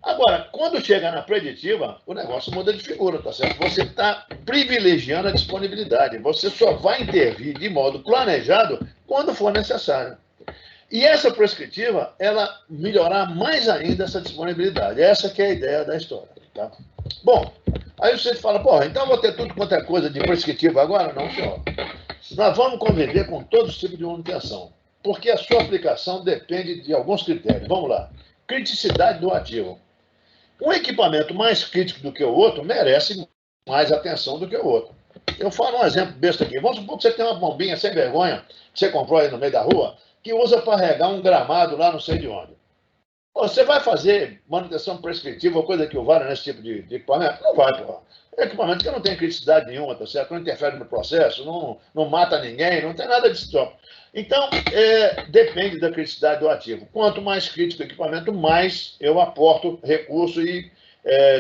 Agora, quando chega na preditiva, o negócio muda de figura, tá certo? Você está privilegiando a disponibilidade. Você só vai intervir de modo planejado quando for necessário. E essa prescritiva, ela melhorar mais ainda essa disponibilidade. Essa que é a ideia da história, tá? Bom, aí você fala, porra, então eu vou ter tudo quanto é coisa de prescritiva agora? Não, senhor. Nós vamos conviver com todos os tipos de manutenção, porque a sua aplicação depende de alguns critérios. Vamos lá. Criticidade do ativo. Um equipamento mais crítico do que o outro merece mais atenção do que o outro. Eu falo um exemplo besta aqui. Vamos supor que você tem uma bombinha sem vergonha, que você comprou aí no meio da rua, que usa para regar um gramado lá não sei de onde. Você vai fazer manutenção prescritiva ou coisa que o valha nesse tipo de equipamento? Não vai, porra. É equipamento que não tem criticidade nenhuma, tá certo? Não interfere no processo, não mata ninguém, não tem nada disso. Então, depende da criticidade do ativo. Quanto mais crítico o equipamento, mais eu aporto recurso e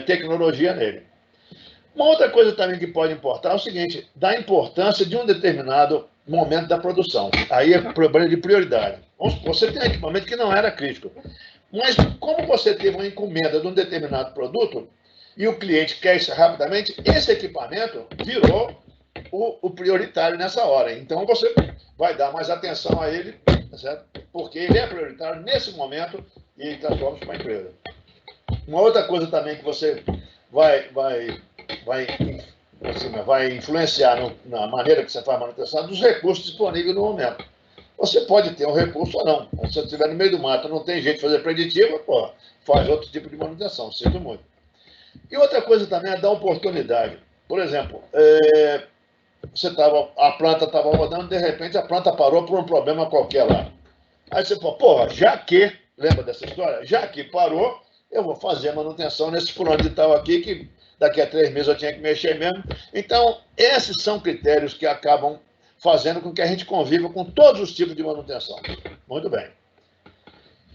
tecnologia nele. Uma outra coisa também que pode importar é o seguinte, da importância de um determinado momento da produção. Aí é problema de prioridade. Você tem um equipamento que não era crítico, mas como você teve uma encomenda de um determinado produto e o cliente quer isso rapidamente, esse equipamento virou o prioritário nessa hora. Então, você vai dar mais atenção a ele, tá certo? Porque ele é prioritário nesse momento e ele transforma para a empresa. Uma outra coisa também que você vai influenciar na maneira que você faz a manutenção dos recursos disponíveis no momento. Você pode ter um recurso ou não. Se você estiver no meio do mato, não tem jeito de fazer preditiva, pô, faz outro tipo de manutenção, sinto muito. E outra coisa também é dar oportunidade. Por exemplo, a planta estava rodando, de repente a planta parou por um problema qualquer lá. Aí você fala, porra, já que, lembra dessa história? Já que parou, eu vou fazer a manutenção nesse fulano de tal aqui, que daqui a 3 meses eu tinha que mexer mesmo. Então, esses são critérios que acabam fazendo com que a gente conviva com todos os tipos de manutenção. Muito bem.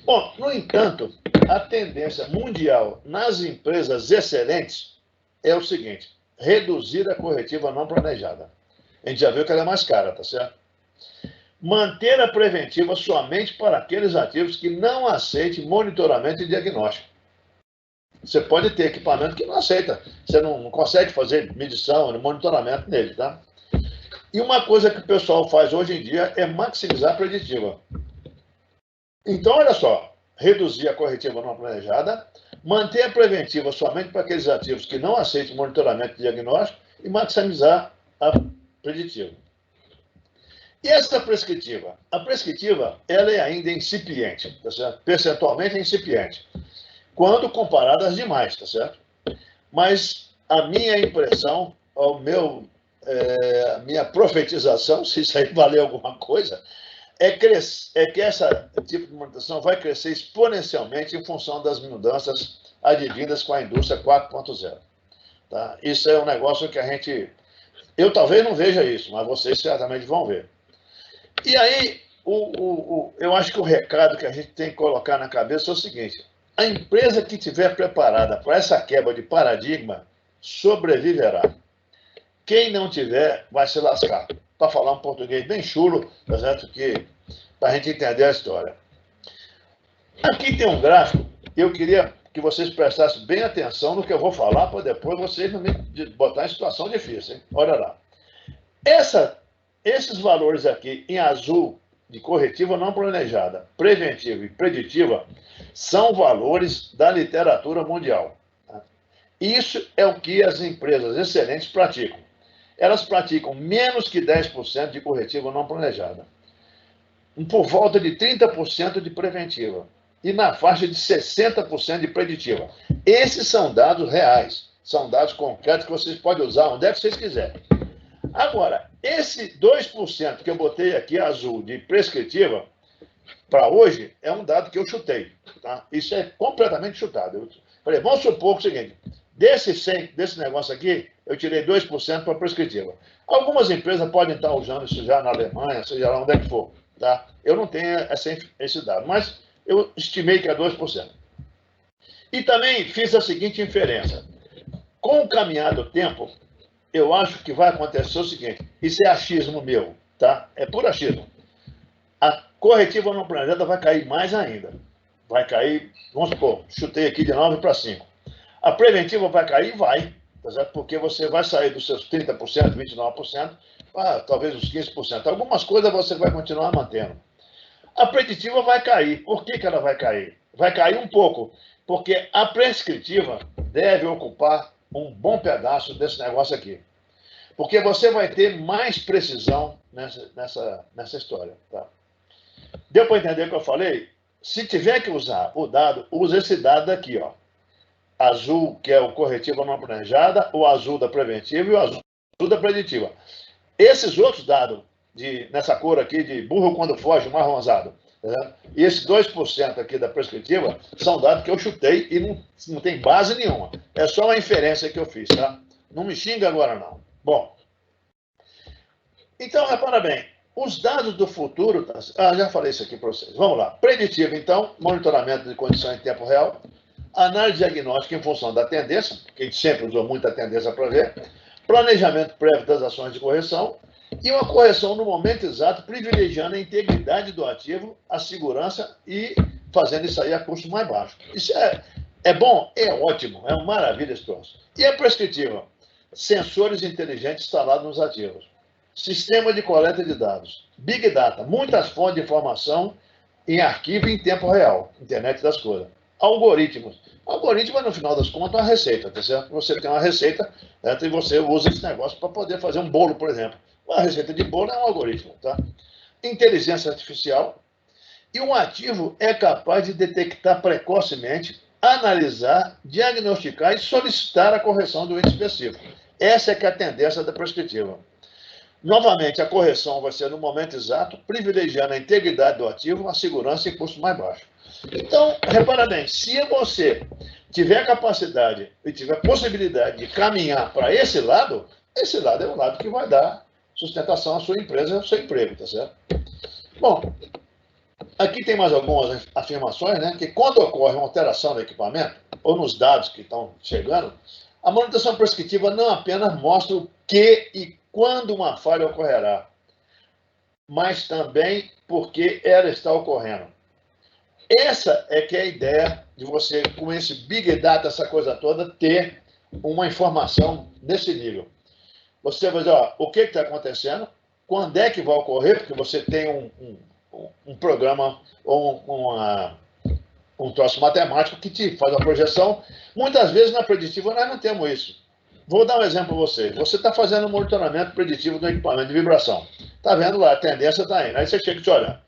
Bom, no entanto, a tendência mundial nas empresas excelentes é o seguinte, reduzir a corretiva não planejada. A gente já viu que ela é mais cara, tá certo? Manter a preventiva somente para aqueles ativos que não aceitem monitoramento e diagnóstico. Você pode ter equipamento que não aceita. Você não consegue fazer medição, monitoramento nele, tá? E uma coisa que o pessoal faz hoje em dia é maximizar a preditiva. Então, olha só, reduzir a corretiva não planejada, manter a preventiva somente para aqueles ativos que não aceitam monitoramento e diagnóstico e maximizar a preditiva. E essa prescritiva? A prescritiva, ela é ainda incipiente, tá certo? Percentualmente é incipiente, quando comparada às demais, tá certo? Mas a minha impressão, a minha profetização, se isso aí valer alguma coisa, é que esse tipo de manutenção vai crescer exponencialmente em função das mudanças advindas com a indústria 4.0. Tá? Isso é um negócio que eu talvez não veja isso, mas vocês certamente vão ver. E aí, eu acho que o recado que a gente tem que colocar na cabeça é o seguinte, a empresa que estiver preparada para essa quebra de paradigma sobreviverá. Quem não tiver, vai se lascar. Para falar um português bem chulo, tá certo? Para a gente entender a história. Aqui tem um gráfico, eu queria que vocês prestassem bem atenção no que eu vou falar, para depois vocês não me botar em situação difícil, hein? Olha lá. Esses valores aqui em azul, de corretiva não planejada, preventiva e preditiva, são valores da literatura mundial. Tá? Isso é o que as empresas excelentes praticam. Elas praticam menos que 10% de corretiva não planejada, por volta de 30% de preventiva e na faixa de 60% de preditiva. Esses são dados reais, são dados concretos que vocês podem usar onde é que vocês quiserem. Agora, Esse 2% que eu botei aqui azul de prescritiva, para hoje, é um dado que eu chutei. Tá? Isso é completamente chutado. Eu falei, vamos supor o seguinte, desse negócio aqui, eu tirei 2% para prescritiva. Algumas empresas podem estar usando isso já na Alemanha, seja lá onde é que for. Tá? Eu não tenho esse dado, mas eu estimei que é 2%. E também fiz a seguinte inferência. Com o caminhar do tempo, eu acho que vai acontecer o seguinte, isso é achismo meu, tá? É puro achismo. A corretiva não planejada vai cair mais ainda. Vai cair, vamos supor, chutei aqui de 9 para 5. A preventiva vai cair? Vai, tá certo? Porque você vai sair dos seus 30%, 29%, para talvez uns 15%. Algumas coisas você vai continuar mantendo. A preditiva vai cair. Por que ela vai cair? Vai cair um pouco, porque a prescritiva deve ocupar um bom pedaço desse negócio aqui. Porque você vai ter mais precisão nessa história. Tá? Deu para entender o que eu falei? Se tiver que usar o dado, use esse dado aqui, ó. Azul, que é o corretivo não planejada, o azul da preventiva e o azul da preditiva. Esses outros dados, nessa cor aqui, de burro quando foge, marronzado, tá? E esses 2% aqui da prescritiva, são dados que eu chutei e não tem base nenhuma. É só uma inferência que eu fiz, tá? Não me xinga agora, não. Bom, então, repara bem, os dados do futuro... já falei isso aqui para vocês. Vamos lá. Preditivo, então, monitoramento de condições em tempo real. Análise diagnóstica em função da tendência, que a gente sempre usou muita tendência para ver. Planejamento prévio das ações de correção. E uma correção no momento exato, privilegiando a integridade do ativo, a segurança e fazendo isso aí a custo mais baixo. Isso é bom? É ótimo. É uma maravilha esse troço. E a prescritiva? Sensores inteligentes instalados nos ativos. Sistema de coleta de dados. Big Data. Muitas fontes de informação em arquivo em tempo real. Internet das coisas. Algoritmos. Algoritmo é, no final das contas, uma receita. Tá certo? Você tem uma receita, e você usa esse negócio para poder fazer um bolo, por exemplo. Uma receita de bolo é um algoritmo. Tá? Inteligência artificial. E um ativo é capaz de detectar precocemente, analisar, diagnosticar e solicitar a correção do índice específico. Essa é que é a tendência da prescritiva. Novamente, a correção vai ser no momento exato, privilegiando a integridade do ativo, a segurança e custo mais baixo. Então, repara bem, se você tiver capacidade e tiver possibilidade de caminhar para esse lado é o lado que vai dar sustentação à sua empresa, ao seu emprego, tá certo? Bom, aqui tem mais algumas afirmações, né? Que quando ocorre uma alteração no equipamento, ou nos dados que estão chegando, a manutenção prescritiva não apenas mostra o que e quando uma falha ocorrerá, mas também porque ela está ocorrendo. Essa é que é a ideia de você, com esse Big Data, essa coisa toda, ter uma informação desse nível. Você vai dizer, ó, o que está acontecendo, quando é que vai ocorrer, porque você tem um programa ou um troço matemático que te faz uma projeção. Muitas vezes na preditiva nós não temos isso. Vou dar um exemplo para você. Você está fazendo um monitoramento preditivo do equipamento de vibração. Está vendo lá, a tendência está indo. Aí você chega e te olha.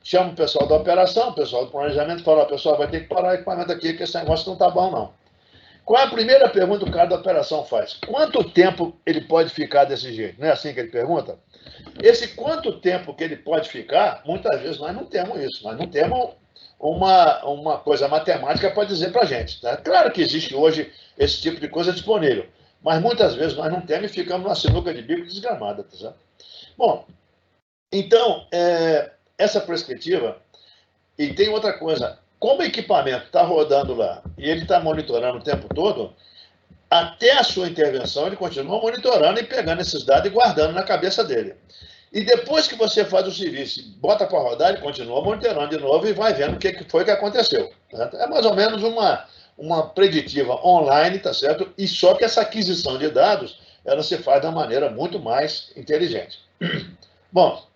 Chama o pessoal da operação, o pessoal do planejamento, fala, pessoal, vai ter que parar o equipamento aqui, que esse negócio não está bom, não. Qual é a primeira pergunta que o cara da operação faz? Quanto tempo ele pode ficar desse jeito? Não é assim que ele pergunta? Esse quanto tempo que ele pode ficar, muitas vezes nós não temos isso. Nós não temos uma coisa matemática para dizer para a gente. Tá? Claro que existe hoje esse tipo de coisa disponível, mas muitas vezes nós não temos e ficamos numa sinuca de bico desgramada. Tá certo? Bom, então, essa prescritiva, e tem outra coisa, como o equipamento está rodando lá e ele está monitorando o tempo todo, até a sua intervenção ele continua monitorando e pegando esses dados e guardando na cabeça dele. E depois que você faz o serviço, bota para rodar, ele continua monitorando de novo e vai vendo o que foi que aconteceu. Tá? É mais ou menos uma preditiva online, tá certo? E só que essa aquisição de dados, ela se faz de uma maneira muito mais inteligente. Bom,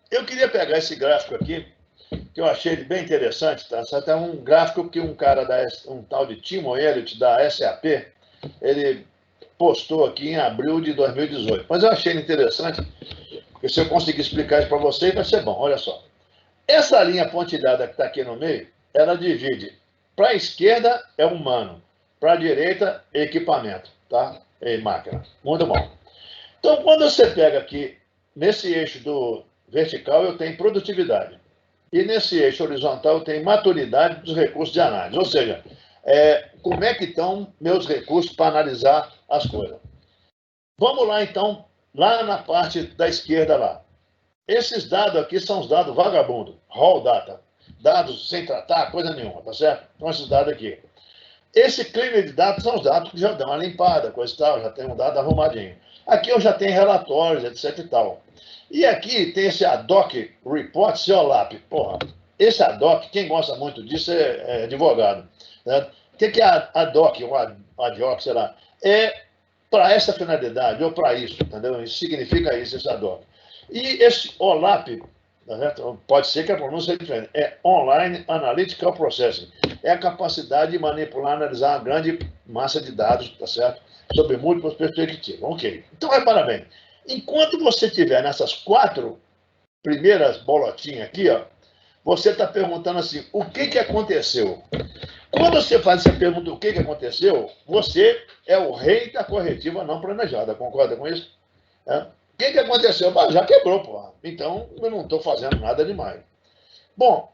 eu queria pegar esse gráfico aqui, que eu achei ele bem interessante, tá? Isso é um gráfico que um cara, um tal de Timo Elliott, da SAP, ele postou aqui em abril de 2018. Mas eu achei ele interessante, porque se eu conseguir explicar isso para vocês, vai ser bom. Olha só. Essa linha pontilhada que está aqui no meio, ela divide. Para a esquerda é humano, para a direita é equipamento, tá? É máquina. Muito bom. Então, quando você pega aqui, nesse eixo do vertical, eu tenho produtividade. E nesse eixo horizontal, eu tenho maturidade dos recursos de análise. Ou seja, como é que estão meus recursos para analisar as coisas. Vamos lá, então, lá na parte da esquerda lá. Esses dados aqui são os dados vagabundos, raw data. Dados sem tratar, coisa nenhuma, tá certo? Então, esses dados aqui. Esse cleaner de dados são os dados que já dão uma limpada, coisa e tal, já tem um dado arrumadinho. Aqui eu já tenho relatórios, etc e tal. E aqui tem esse ADOC Report CEOLAP. Porra, esse ADOC, quem gosta muito disso é advogado. Né? O que é ADOC, ou ADOC, sei lá? É para essa finalidade, ou para isso, entendeu? Isso significa isso, esse ADOC. E esse OLAP, tá, pode ser que a pronúncia seja diferente, é Online Analytical Processing. É a capacidade de manipular, analisar uma grande massa de dados, tá certo? Sobre múltiplas perspectivas. Ok. Então, repara bem, enquanto você estiver nessas 4 primeiras bolotinhas aqui, ó, você está perguntando assim, o que aconteceu? Quando você faz essa pergunta, o que aconteceu, você é o rei da corretiva não planejada. Concorda com isso? O que aconteceu? Já quebrou, porra. Então, eu não estou fazendo nada demais. Bom,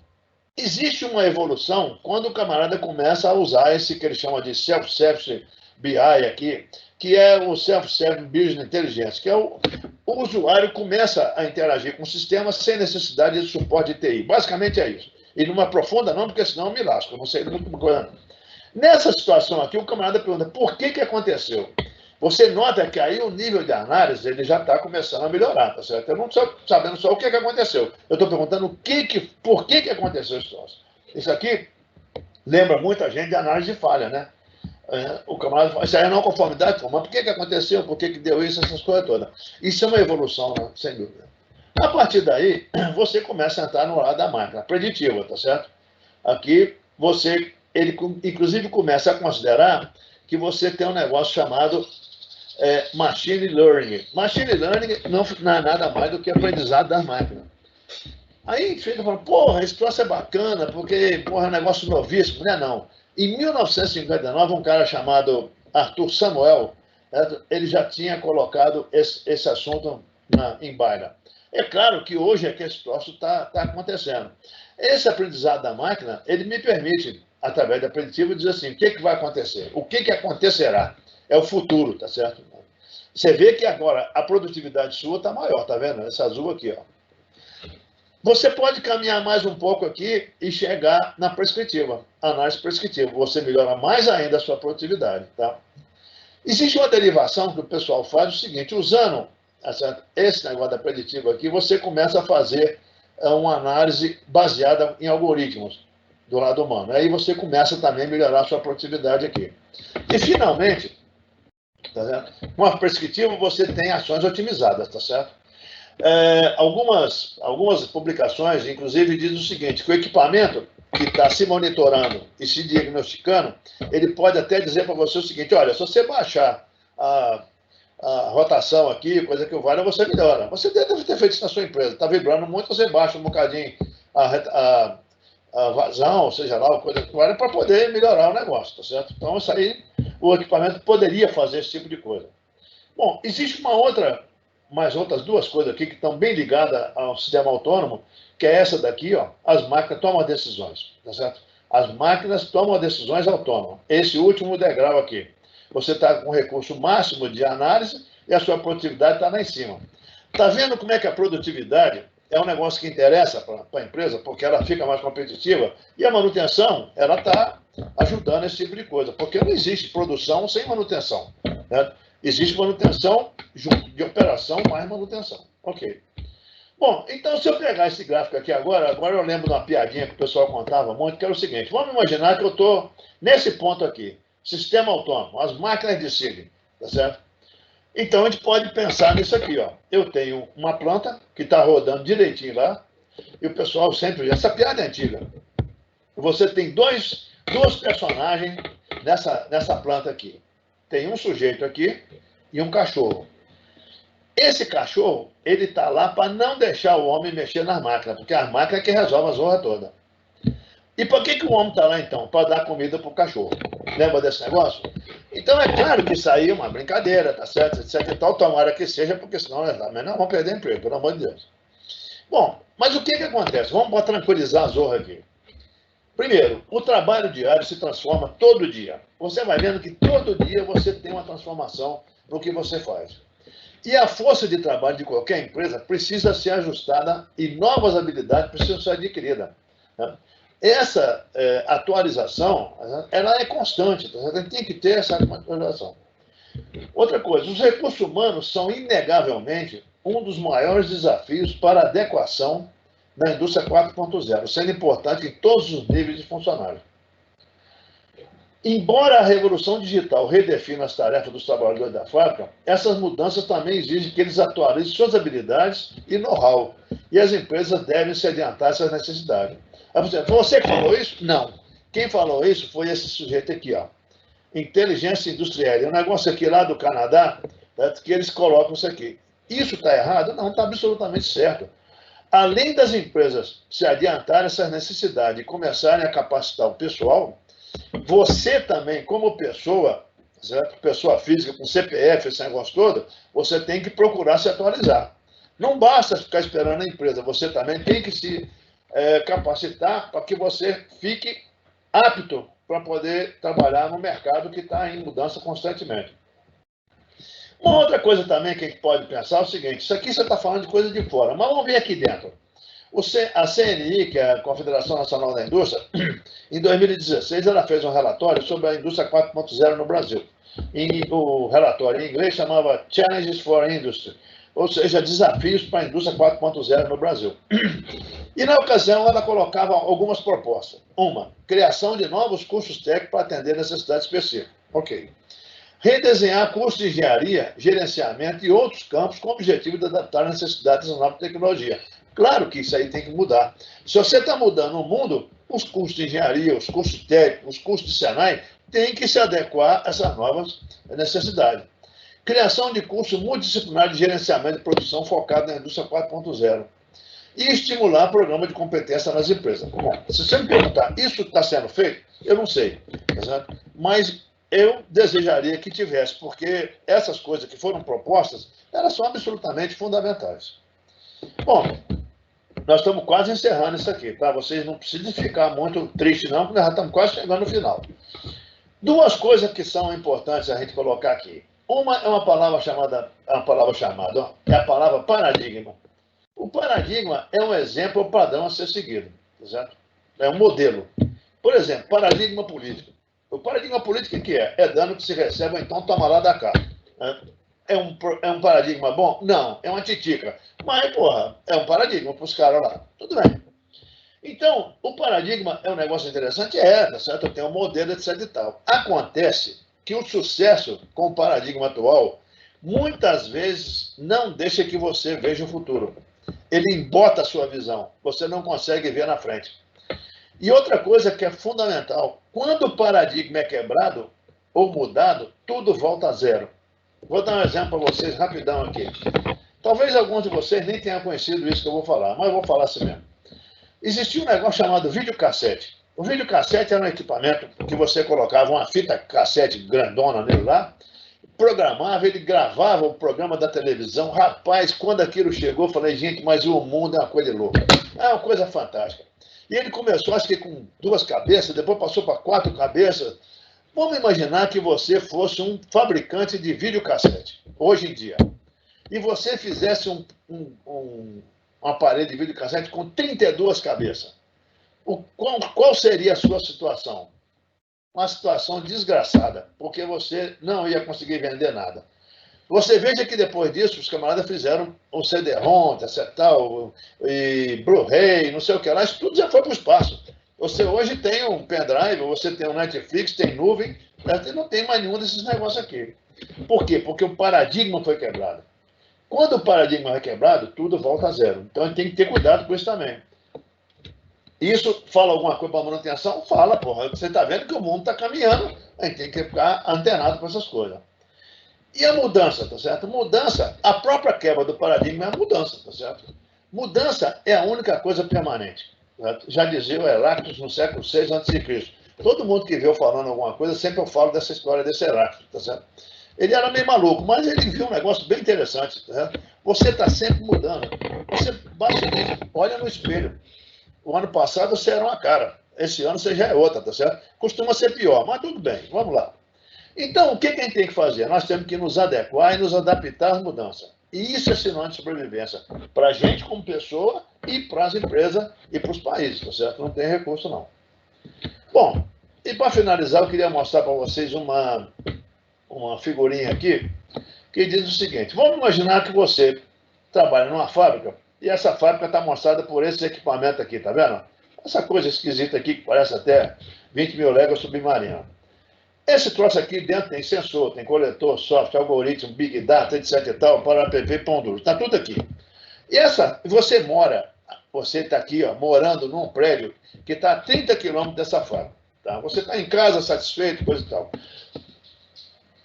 existe uma evolução quando o camarada começa a usar esse que ele chama de Self-Service BI aqui, que é o Self-Service Business Intelligence, que é o usuário começa a interagir com o sistema sem necessidade de suporte de TI. Basicamente é isso. E não aprofunda não, porque senão eu me lasco, eu não sei muito coisa. Nessa situação aqui, o camarada pergunta, por que aconteceu? Você nota que aí o nível de análise ele já está começando a melhorar, tá certo? Eu não estou sabendo só o que aconteceu. Eu estou perguntando por que aconteceu isso. Isso aqui lembra muita gente de análise de falha, né? O camarada fala, isso aí é não conformidade, mas por que aconteceu? Por que deu isso, essas coisas todas? Isso é uma evolução, né? Sem dúvida. A partir daí, você começa a entrar no lado da máquina preditiva, tá certo? Aqui, ele inclusive começa a considerar que você tem um negócio chamado Machine Learning. Machine Learning não é nada mais do que aprendizado das máquinas. Aí fica falando, porra, esse troço é bacana, porque, porra, é um negócio novíssimo. Não é não. Em 1959, um cara chamado Arthur Samuel, ele já tinha colocado esse assunto em baila. É claro que hoje é que esse troço está acontecendo. Esse aprendizado da máquina, ele me permite, através da preditiva, dizer assim, o que vai acontecer? O que acontecerá? É o futuro, tá certo? Você vê que agora a produtividade sua está maior, tá vendo? Essa azul aqui, ó. Você pode caminhar mais um pouco aqui e chegar na prescritiva, análise prescritiva. Você melhora mais ainda a sua produtividade, tá? Existe uma derivação que o pessoal faz o seguinte, usando esse negócio da preditiva aqui, você começa a fazer uma análise baseada em algoritmos do lado humano. Aí você começa também a melhorar a sua produtividade aqui. E, finalmente, tá certo? Com a prescritiva, você tem ações otimizadas, tá certo? Algumas publicações, inclusive, dizem o seguinte, que o equipamento que está se monitorando e se diagnosticando, ele pode até dizer para você o seguinte, olha, se você baixar a rotação aqui, coisa que o vale, você melhora. Você deve ter feito isso na sua empresa. Está vibrando muito, você baixa um bocadinho a vazão, ou seja lá, coisa que vale, para poder melhorar o negócio, tá certo? Então, isso aí, o equipamento poderia fazer esse tipo de coisa. Bom, existe mais outras 2 coisas aqui que estão bem ligadas ao sistema autônomo, que é essa daqui, ó, as máquinas tomam decisões, tá certo? As máquinas tomam decisões autônomas. Esse último degrau aqui. Você está com o recurso máximo de análise e a sua produtividade está lá em cima. Está vendo como é que a produtividade é um negócio que interessa para a empresa, porque ela fica mais competitiva, e a manutenção, ela está ajudando esse tipo de coisa, porque não existe produção sem manutenção, né? Existe manutenção junto de operação mais manutenção. Ok. Bom, então se eu pegar esse gráfico aqui agora eu lembro de uma piadinha que o pessoal contava muito, que era o seguinte, vamos imaginar que eu estou nesse ponto aqui, sistema autônomo, as máquinas decidem, tá certo? Então a gente pode pensar nisso aqui, ó. Eu tenho uma planta que está rodando direitinho lá, e o pessoal sempre diz, essa piada é antiga. Você tem dois personagens nessa planta aqui. Tem um sujeito aqui e um cachorro. Esse cachorro, ele está lá para não deixar o homem mexer nas máquinas, porque as máquinas é que resolvem a zorra toda. E por que o homem está lá, então? Para dar comida para o cachorro. Lembra desse negócio? Então, é claro que isso aí é uma brincadeira, tá certo, etc e tal, tomara que seja, porque senão também não vão perder emprego, pelo amor de Deus. Bom, mas o que acontece? Vamos tranquilizar a zorra aqui. Primeiro, o trabalho diário se transforma todo dia. Você vai vendo que todo dia você tem uma transformação no que você faz. E a força de trabalho de qualquer empresa precisa ser ajustada e novas habilidades precisam ser adquiridas. Essa atualização, ela é constante, a gente tem que ter essa atualização. Outra coisa, os recursos humanos são inegavelmente um dos maiores desafios para a adequação na indústria 4.0, sendo importante em todos os níveis de funcionários. Embora a revolução digital redefina as tarefas dos trabalhadores da fábrica, essas mudanças também exigem que eles atualizem suas habilidades e know-how, e as empresas devem se adiantar a essas necessidades. Você que falou isso? Não. Quem falou isso foi esse sujeito aqui, ó. Inteligência industrial. É um negócio aqui lá do Canadá, que eles colocam isso aqui. Isso está errado? Não, está absolutamente certo. Além das empresas se adiantarem essas necessidades e começarem a capacitar o pessoal, você também, como pessoa, certo? Pessoa física, com CPF, esse negócio todo, você tem que procurar se atualizar. Não basta ficar esperando a empresa, você também tem que se capacitar para que você fique apto para poder trabalhar no mercado que está em mudança constantemente. Uma outra coisa também que a gente pode pensar é o seguinte, isso aqui você está falando de coisa de fora, mas vamos ver aqui dentro. A CNI, que é a Confederação Nacional da Indústria, em 2016, ela fez um relatório sobre a indústria 4.0 no Brasil. O relatório em inglês chamava Challenges for Industry, ou seja, desafios para a indústria 4.0 no Brasil. E, na ocasião, ela colocava algumas propostas. Uma, criação de novos cursos técnicos para atender necessidades específicas. Ok. Redesenhar cursos de engenharia, gerenciamento e outros campos com o objetivo de adaptar às necessidades da nova tecnologia. Claro que isso aí tem que mudar. Se você está mudando o mundo, os cursos de engenharia, os cursos técnicos, os cursos de Senai, têm que se adequar a essas novas necessidades. Criação de curso multidisciplinar de gerenciamento de produção focado na indústria 4.0. E estimular programa de competência nas empresas. Bom, se você me perguntar, isso está sendo feito? Eu não sei. Tá, mas eu desejaria que tivesse, porque essas coisas que foram propostas, elas são absolutamente fundamentais. Bom, nós estamos quase encerrando isso aqui, tá? Vocês não precisam ficar muito tristes, não, porque nós já estamos quase chegando no final. Duas coisas que são importantes a gente colocar aqui. Uma é uma palavra chamada, é a palavra paradigma. O paradigma é um exemplo padrão a ser seguido, certo? É um modelo. Por exemplo, paradigma político. O paradigma político o que é? É dano que se recebe, então toma lá da cá. É um paradigma bom? Não, é uma titica. Mas, porra, é um paradigma para os caras lá. Tudo bem. Então, o paradigma é um negócio interessante? Tá certo? Eu tenho um modelo, etc e tal. Acontece que o sucesso com o paradigma atual muitas vezes não deixa que você veja o futuro. Ele embota a sua visão. Você não consegue ver na frente. E outra coisa que é fundamental, quando o paradigma é quebrado ou mudado, tudo volta a zero. Vou dar um exemplo para vocês rapidão aqui. Talvez alguns de vocês nem tenham conhecido isso que eu vou falar, mas eu vou falar assim mesmo. Existia um negócio chamado videocassete. O videocassete era um equipamento que você colocava uma fita cassete grandona nele lá, programava, ele gravava o programa da televisão. Rapaz, quando aquilo chegou, eu falei, gente, mas o mundo é uma coisa louca. É uma coisa fantástica. E ele começou, acho que com 2 cabeças, depois passou para 4 cabeças. Vamos imaginar que você fosse um fabricante de videocassete, hoje em dia, e você fizesse um aparelho de videocassete com 32 cabeças. Qual seria a sua situação? Uma situação desgraçada, porque você não ia conseguir vender nada. Você veja que depois disso, os camaradas fizeram o CD-ROM, tal, e Blu-ray, não sei o que lá, isso tudo já foi para o espaço. Você hoje tem um pendrive, você tem um Netflix, tem nuvem, e não tem mais nenhum desses negócios aqui. Por quê? Porque o paradigma foi quebrado. Quando o paradigma é quebrado, tudo volta a zero. Então, a gente tem que ter cuidado com isso também. Isso fala alguma coisa para manutenção? Fala, porra. Você está vendo que o mundo está caminhando, a gente tem que ficar antenado com essas coisas. E a mudança, tá certo? Mudança, a própria quebra do paradigma é a mudança, tá certo? Mudança é a única coisa permanente. Certo? Já dizia o Heráclito no século VI a.C. Todo mundo que vê eu falando alguma coisa, sempre eu falo dessa história desse Heráclito, tá certo? Ele era meio maluco, mas ele viu um negócio bem interessante, tá certo? Você está sempre mudando. Você basicamente olha no espelho. O ano passado você era uma cara, esse ano você já é outra, tá certo? Costuma ser pior, mas tudo bem, vamos lá. Então, o que a gente tem que fazer? Nós temos que nos adequar e nos adaptar às mudanças. E isso é sinônimo de sobrevivência para a gente como pessoa e para as empresas e para os países, tá certo? Não tem recurso, não. Bom, e para finalizar, eu queria mostrar para vocês uma figurinha aqui que diz o seguinte: vamos imaginar que você trabalha numa fábrica e essa fábrica está mostrada por esse equipamento aqui, tá vendo? Essa coisa esquisita aqui que parece até 20 mil léguas submarina. Esse troço aqui dentro tem sensor, tem coletor, software, algoritmo, big data, etc e tal, para PP, pão duro, está tudo aqui. E você está aqui, ó, morando num prédio que está a 30 quilômetros dessa fábrica. Tá? Você está em casa, satisfeito, coisa e tal.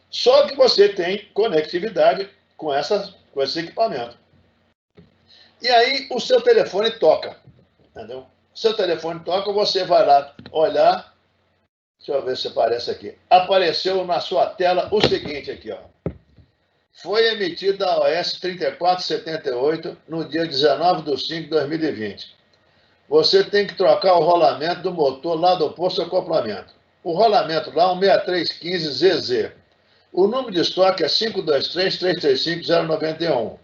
Só que você tem conectividade com esse equipamento. E aí o seu telefone toca, entendeu? Seu telefone toca, você vai lá olhar. Deixa eu ver se aparece aqui. Apareceu na sua tela o seguinte aqui, ó. Foi emitida a OS 3478 no dia 19 de 5 de 2020. Você tem que trocar o rolamento do motor lá do posto de acoplamento. O rolamento lá é um 6315ZZ. O número de estoque é 523-335-091.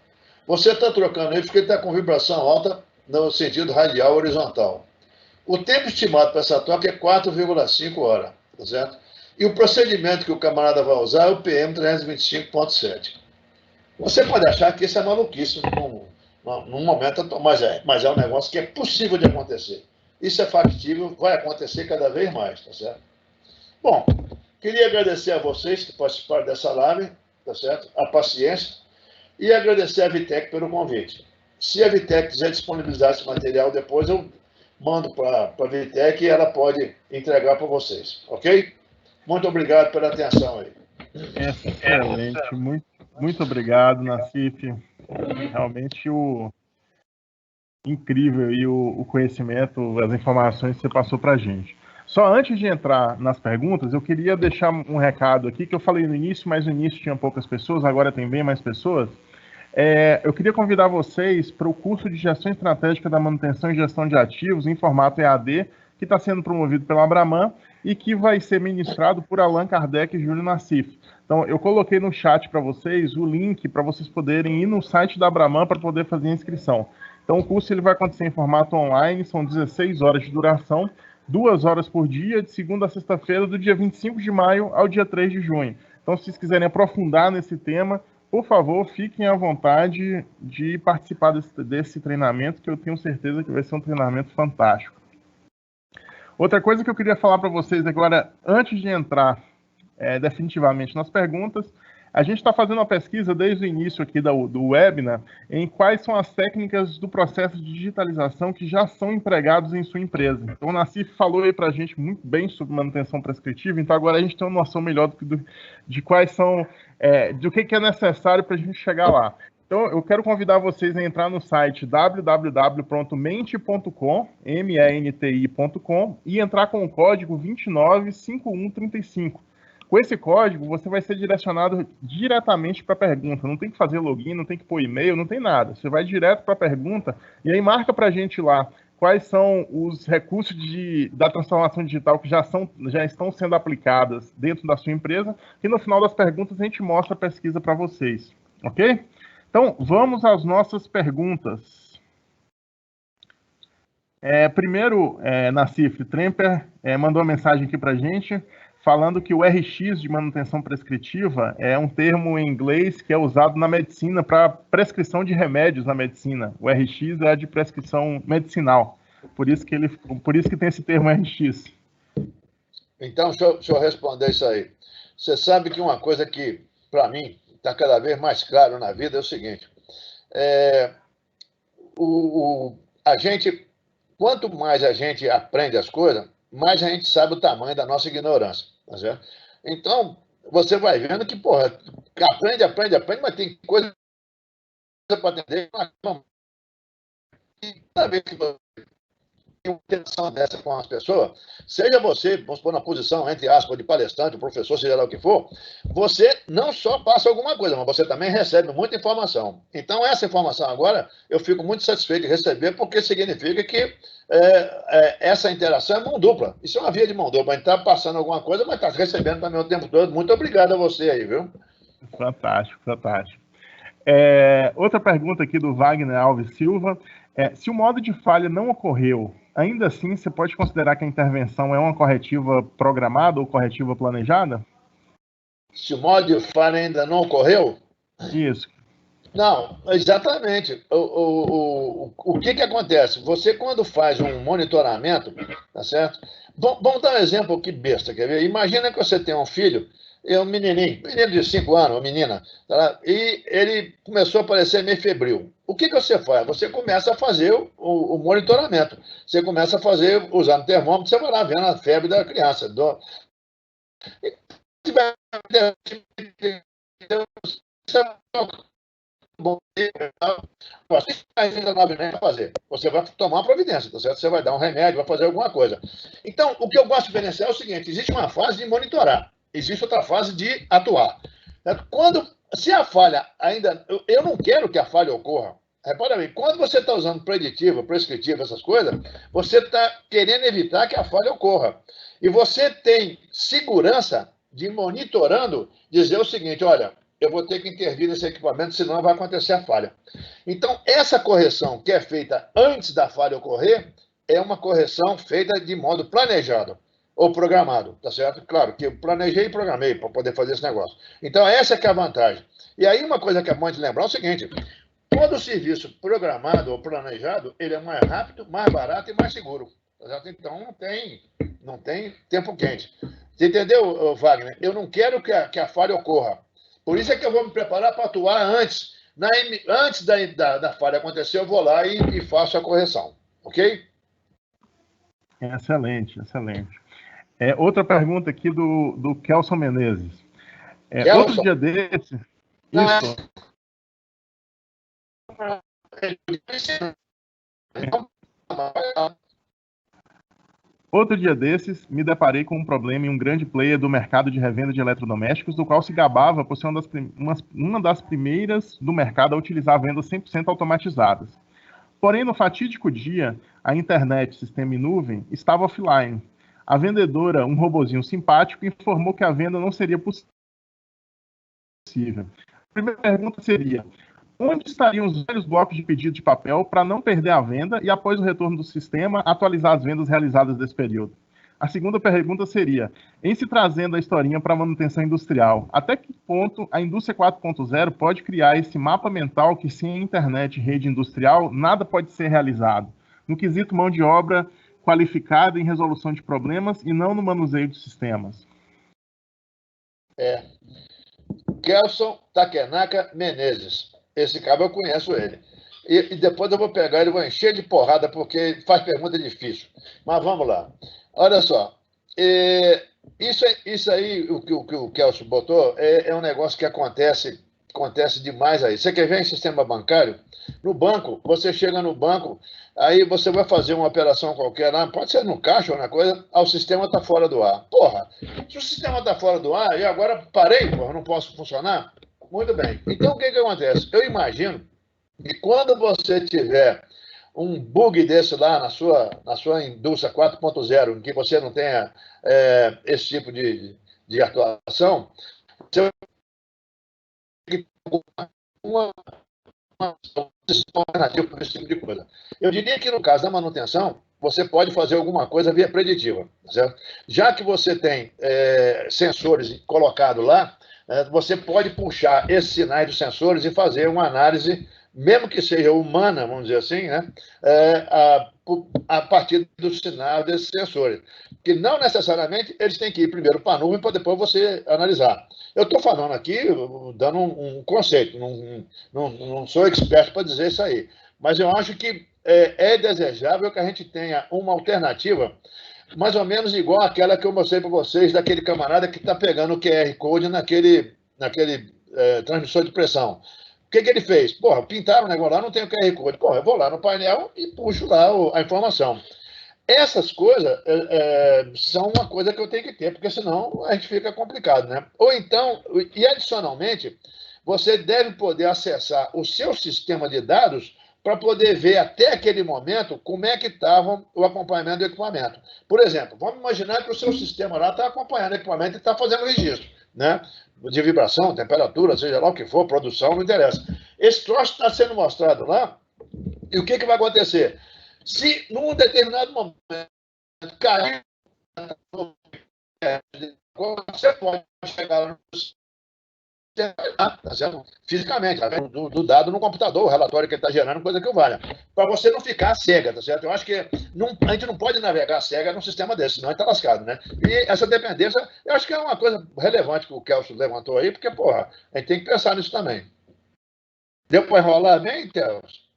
Você está trocando isso porque ele está com vibração alta no sentido radial horizontal. O tempo estimado para essa troca é 4,5 horas, tá certo? E o procedimento que o camarada vai usar é o PM325.7. Você pode achar que isso é maluquice num momento, mas é um negócio que é possível de acontecer. Isso é factível, vai acontecer cada vez mais, tá certo? Bom, queria agradecer a vocês que participaram dessa live, tá certo? A paciência, e agradecer a Vitec pelo convite. Se a Vitec quiser disponibilizar esse material depois, eu mando para a Vitec e ela pode entregar para vocês, ok? Muito obrigado pela atenção aí. Excelente, muito obrigado, Nassif. Realmente incrível e o conhecimento, as informações que você passou para a gente. Só antes de entrar nas perguntas, eu queria deixar um recado aqui, que eu falei no início, mas no início tinha poucas pessoas, agora tem bem mais pessoas. Eu queria convidar vocês para o curso de Gestão Estratégica da Manutenção e Gestão de Ativos em formato EAD, que está sendo promovido pela Abraman e que vai ser ministrado por Allan Kardec e Júlio Nassif. Então, eu coloquei no chat para vocês o link para vocês poderem ir no site da Abraman para poder fazer a inscrição. Então, o curso ele vai acontecer em formato online, são 16 horas de duração, 2 horas por dia, de segunda a sexta-feira, do dia 25 de maio ao dia 3 de junho. Então, se vocês quiserem aprofundar nesse tema, por favor, fiquem à vontade de participar desse treinamento, que eu tenho certeza que vai ser um treinamento fantástico. Outra coisa que eu queria falar para vocês agora, antes de entrar definitivamente nas perguntas, a gente está fazendo uma pesquisa desde o início aqui do webinar em quais são as técnicas do processo de digitalização que já são empregados em sua empresa. Então, o Nassif falou aí para a gente muito bem sobre manutenção prescritiva, então agora a gente tem uma noção melhor de quais são, do que é necessário para a gente chegar lá. Então, eu quero convidar vocês a entrar no site www.mente.com, menti.com, e entrar com o código 295135. Com esse código, você vai ser direcionado diretamente para a pergunta. Não tem que fazer login, não tem que pôr e-mail, não tem nada. Você vai direto para a pergunta e aí marca para a gente lá quais são os recursos da transformação digital que já estão sendo aplicados dentro da sua empresa. E no final das perguntas a gente mostra a pesquisa para vocês. Ok? Então, vamos às nossas perguntas. Primeiro, Nassif Tremper mandou uma mensagem aqui para a gente, falando que o RX de manutenção prescritiva é um termo em inglês que é usado na medicina para prescrição de remédios na medicina. O RX é de prescrição medicinal. Por isso que tem esse termo RX. Então, deixa eu responder isso aí. Você sabe que uma coisa que, para mim, está cada vez mais claro na vida é o seguinte. Quanto mais a gente aprende as coisas, mais a gente sabe o tamanho da nossa ignorância, tá certo? Então, você vai vendo que, porra, aprende, mas tem coisa para atender. E cada vez que você uma interação dessa com as pessoas, seja você, vamos pôr na posição, entre aspas, de palestrante, professor, seja lá o que for, você não só passa alguma coisa, mas você também recebe muita informação. Então, essa informação agora, eu fico muito satisfeito de receber, porque significa que essa interação é mão dupla. Isso é uma via de mão dupla. A gente está passando alguma coisa, mas está recebendo também o tempo todo. Muito obrigado a você aí, viu? Fantástico, fantástico. Outra pergunta aqui do Wagner Alves Silva. Se o modo de falha não ocorreu, ainda assim você pode considerar que a intervenção é uma corretiva programada ou corretiva planejada? Se o modo de falha ainda não ocorreu? Isso. Não, exatamente. O que acontece? Você, quando faz um monitoramento, tá certo? Vamos dar um exemplo aqui besta, quer ver? Imagina que você tem um filho, um menino de 5 anos, uma menina, tá? E ele começou a parecer meio febril. O que você faz? Você começa a fazer o monitoramento. Você começa a fazer, usando termômetro, você vai lá vendo a febre da criança. Ainda não vai fazer. Você vai tomar uma providência, tá certo? Você vai dar um remédio, vai fazer alguma coisa. Então, o que eu gosto de diferenciar é o seguinte: existe uma fase de monitorar, existe outra fase de atuar. Se a falha ainda. Eu não quero que a falha ocorra. Repara bem, quando você está usando preditivo, prescritivo, essas coisas, você está querendo evitar que a falha ocorra. E você tem segurança de monitorando, dizer o seguinte: olha, eu vou ter que intervir nesse equipamento, senão vai acontecer a falha. Então, essa correção que é feita antes da falha ocorrer, é uma correção feita de modo planejado ou programado, tá certo? Claro que eu planejei e programei para poder fazer esse negócio. Então, essa que é a vantagem. E aí, uma coisa que é bom de lembrar é o seguinte: todo serviço programado ou planejado, ele é mais rápido, mais barato e mais seguro. Tá certo? Então, não tem tempo quente. Você entendeu, Wagner? Eu não quero que a falha ocorra. Por isso é que eu vou me preparar para atuar antes. Antes da falha acontecer, eu vou lá e faço a correção. Ok? Excelente, excelente. Outra pergunta aqui do Kelson Menezes. Kelson? Outro dia desse... Isso. Outro dia desses, me deparei com um problema em um grande player do mercado de revenda de eletrodomésticos, do qual se gabava por ser uma das primeiras do mercado a utilizar vendas 100% automatizadas. Porém, no fatídico dia, a internet, sistema em nuvem, estava offline. A vendedora, um robozinho simpático, informou que a venda não seria possível. A primeira pergunta seria: onde estariam os velhos blocos de pedido de papel para não perder a venda e, após o retorno do sistema, atualizar as vendas realizadas desse período? A segunda pergunta seria: em se trazendo a historinha para a manutenção industrial, até que ponto a indústria 4.0 pode criar esse mapa mental que, sem a internet e rede industrial, nada pode ser realizado, no quesito mão de obra qualificada em resolução de problemas e não no manuseio de sistemas? Kelson Takenaka Menezes. Esse cara eu conheço ele. E depois eu vou pegar ele, vou encher de porrada, porque ele faz pergunta difícil. Mas vamos lá. Olha só. Isso aí, o que o Kelson botou, é um negócio que acontece demais aí. Você quer ver em sistema bancário? No banco, você chega no banco, aí você vai fazer uma operação qualquer lá, pode ser no caixa ou na coisa, o sistema está fora do ar. Porra, se o sistema está fora do ar, e agora parei, porra, não posso funcionar? Muito bem. Então, o que acontece? Eu imagino que quando você tiver um bug desse lá na sua indústria 4.0, em que você não tenha esse tipo de atuação, você vai ter que ter uma alternativa para esse tipo de coisa. Eu diria que no caso da manutenção, você pode fazer alguma coisa via preditiva, certo? Já que você tem sensores colocados lá, você pode puxar esses sinais dos sensores e fazer uma análise, mesmo que seja humana, vamos dizer assim, né? A partir do sinal desses sensores. Que não necessariamente eles têm que ir primeiro para a nuvem para depois você analisar. Eu estou falando aqui, dando um conceito, não sou expert para dizer isso aí, mas eu acho que é desejável que a gente tenha uma alternativa mais ou menos igual àquela que eu mostrei para vocês, daquele camarada que está pegando o QR Code naquele transmissor de pressão. O que ele fez? Porra, pintaram o negócio lá, não tem o QR Code. Porra, eu vou lá no painel e puxo lá a informação. essas coisas são uma coisa que eu tenho que ter, porque senão a gente fica complicado, né? Ou então, e adicionalmente, você deve poder acessar o seu sistema de dados para poder ver até aquele momento como é que estava o acompanhamento do equipamento. Por exemplo, vamos imaginar que o seu sistema lá está acompanhando o equipamento e está fazendo registro, né? De vibração, temperatura, seja lá o que for, produção, não interessa. Esse troço está sendo mostrado lá, e o que vai acontecer? Se num determinado momento cair, você pode chegar tá certo? Fisicamente, do dado no computador, o relatório que ele está gerando, coisa que o valha. Para você não ficar cega, tá certo? Eu acho que a gente não pode navegar cega num sistema desse, senão a gente está lascado, né? E essa dependência, eu acho que é uma coisa relevante que o Kelso levantou aí, porque, porra, a gente tem que pensar nisso também. Deu para enrolar bem, Kelso?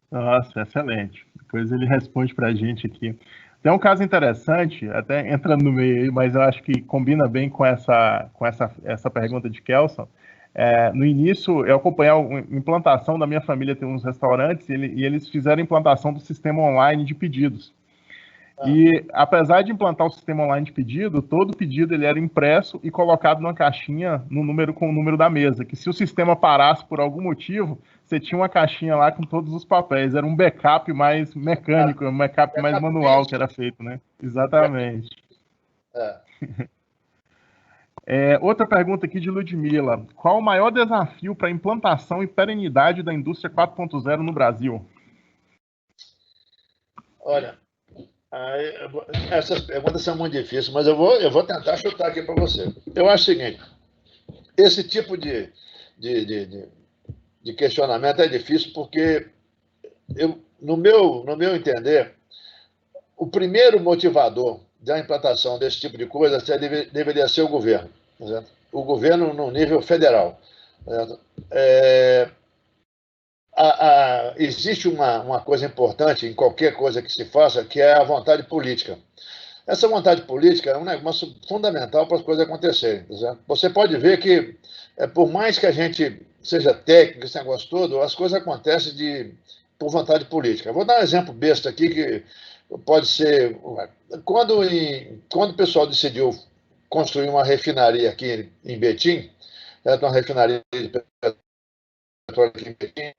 Nossa, excelente. Depois ele responde para a gente aqui. Tem um caso interessante, até entrando no meio aí, mas eu acho que combina bem com essa pergunta de Kelson. No início, eu acompanhei a implantação da minha família, tem uns restaurantes, e eles fizeram a implantação do sistema online de pedidos. E, apesar de implantar o sistema online de pedido, todo pedido ele era impresso e colocado numa caixinha com o número da mesa, que se o sistema parasse por algum motivo, você tinha uma caixinha lá com todos os papéis. Era um backup mais mecânico, um backup mais manual que era feito, né? Exatamente. Outra pergunta aqui de Ludmila. Qual o maior desafio para a implantação e perenidade da indústria 4.0 no Brasil? Olha, essas perguntas são muito difíceis, mas eu vou tentar chutar aqui para você. Eu acho o seguinte, esse tipo de questionamento é difícil porque, no meu entender, o primeiro motivador da implantação desse tipo de coisa deveria ser o governo. Certo? O governo no nível federal. Existe uma coisa importante em qualquer coisa que se faça, que é a vontade política. Essa vontade política é um negócio fundamental para as coisas acontecerem. Certo? Você pode ver que, por mais que a gente seja técnico, esse negócio todo, as coisas acontecem por vontade política. Eu vou dar um exemplo besta aqui, que pode ser... Quando o pessoal decidiu construir uma refinaria aqui em Betim, uma refinaria de petróleo aqui em Betim,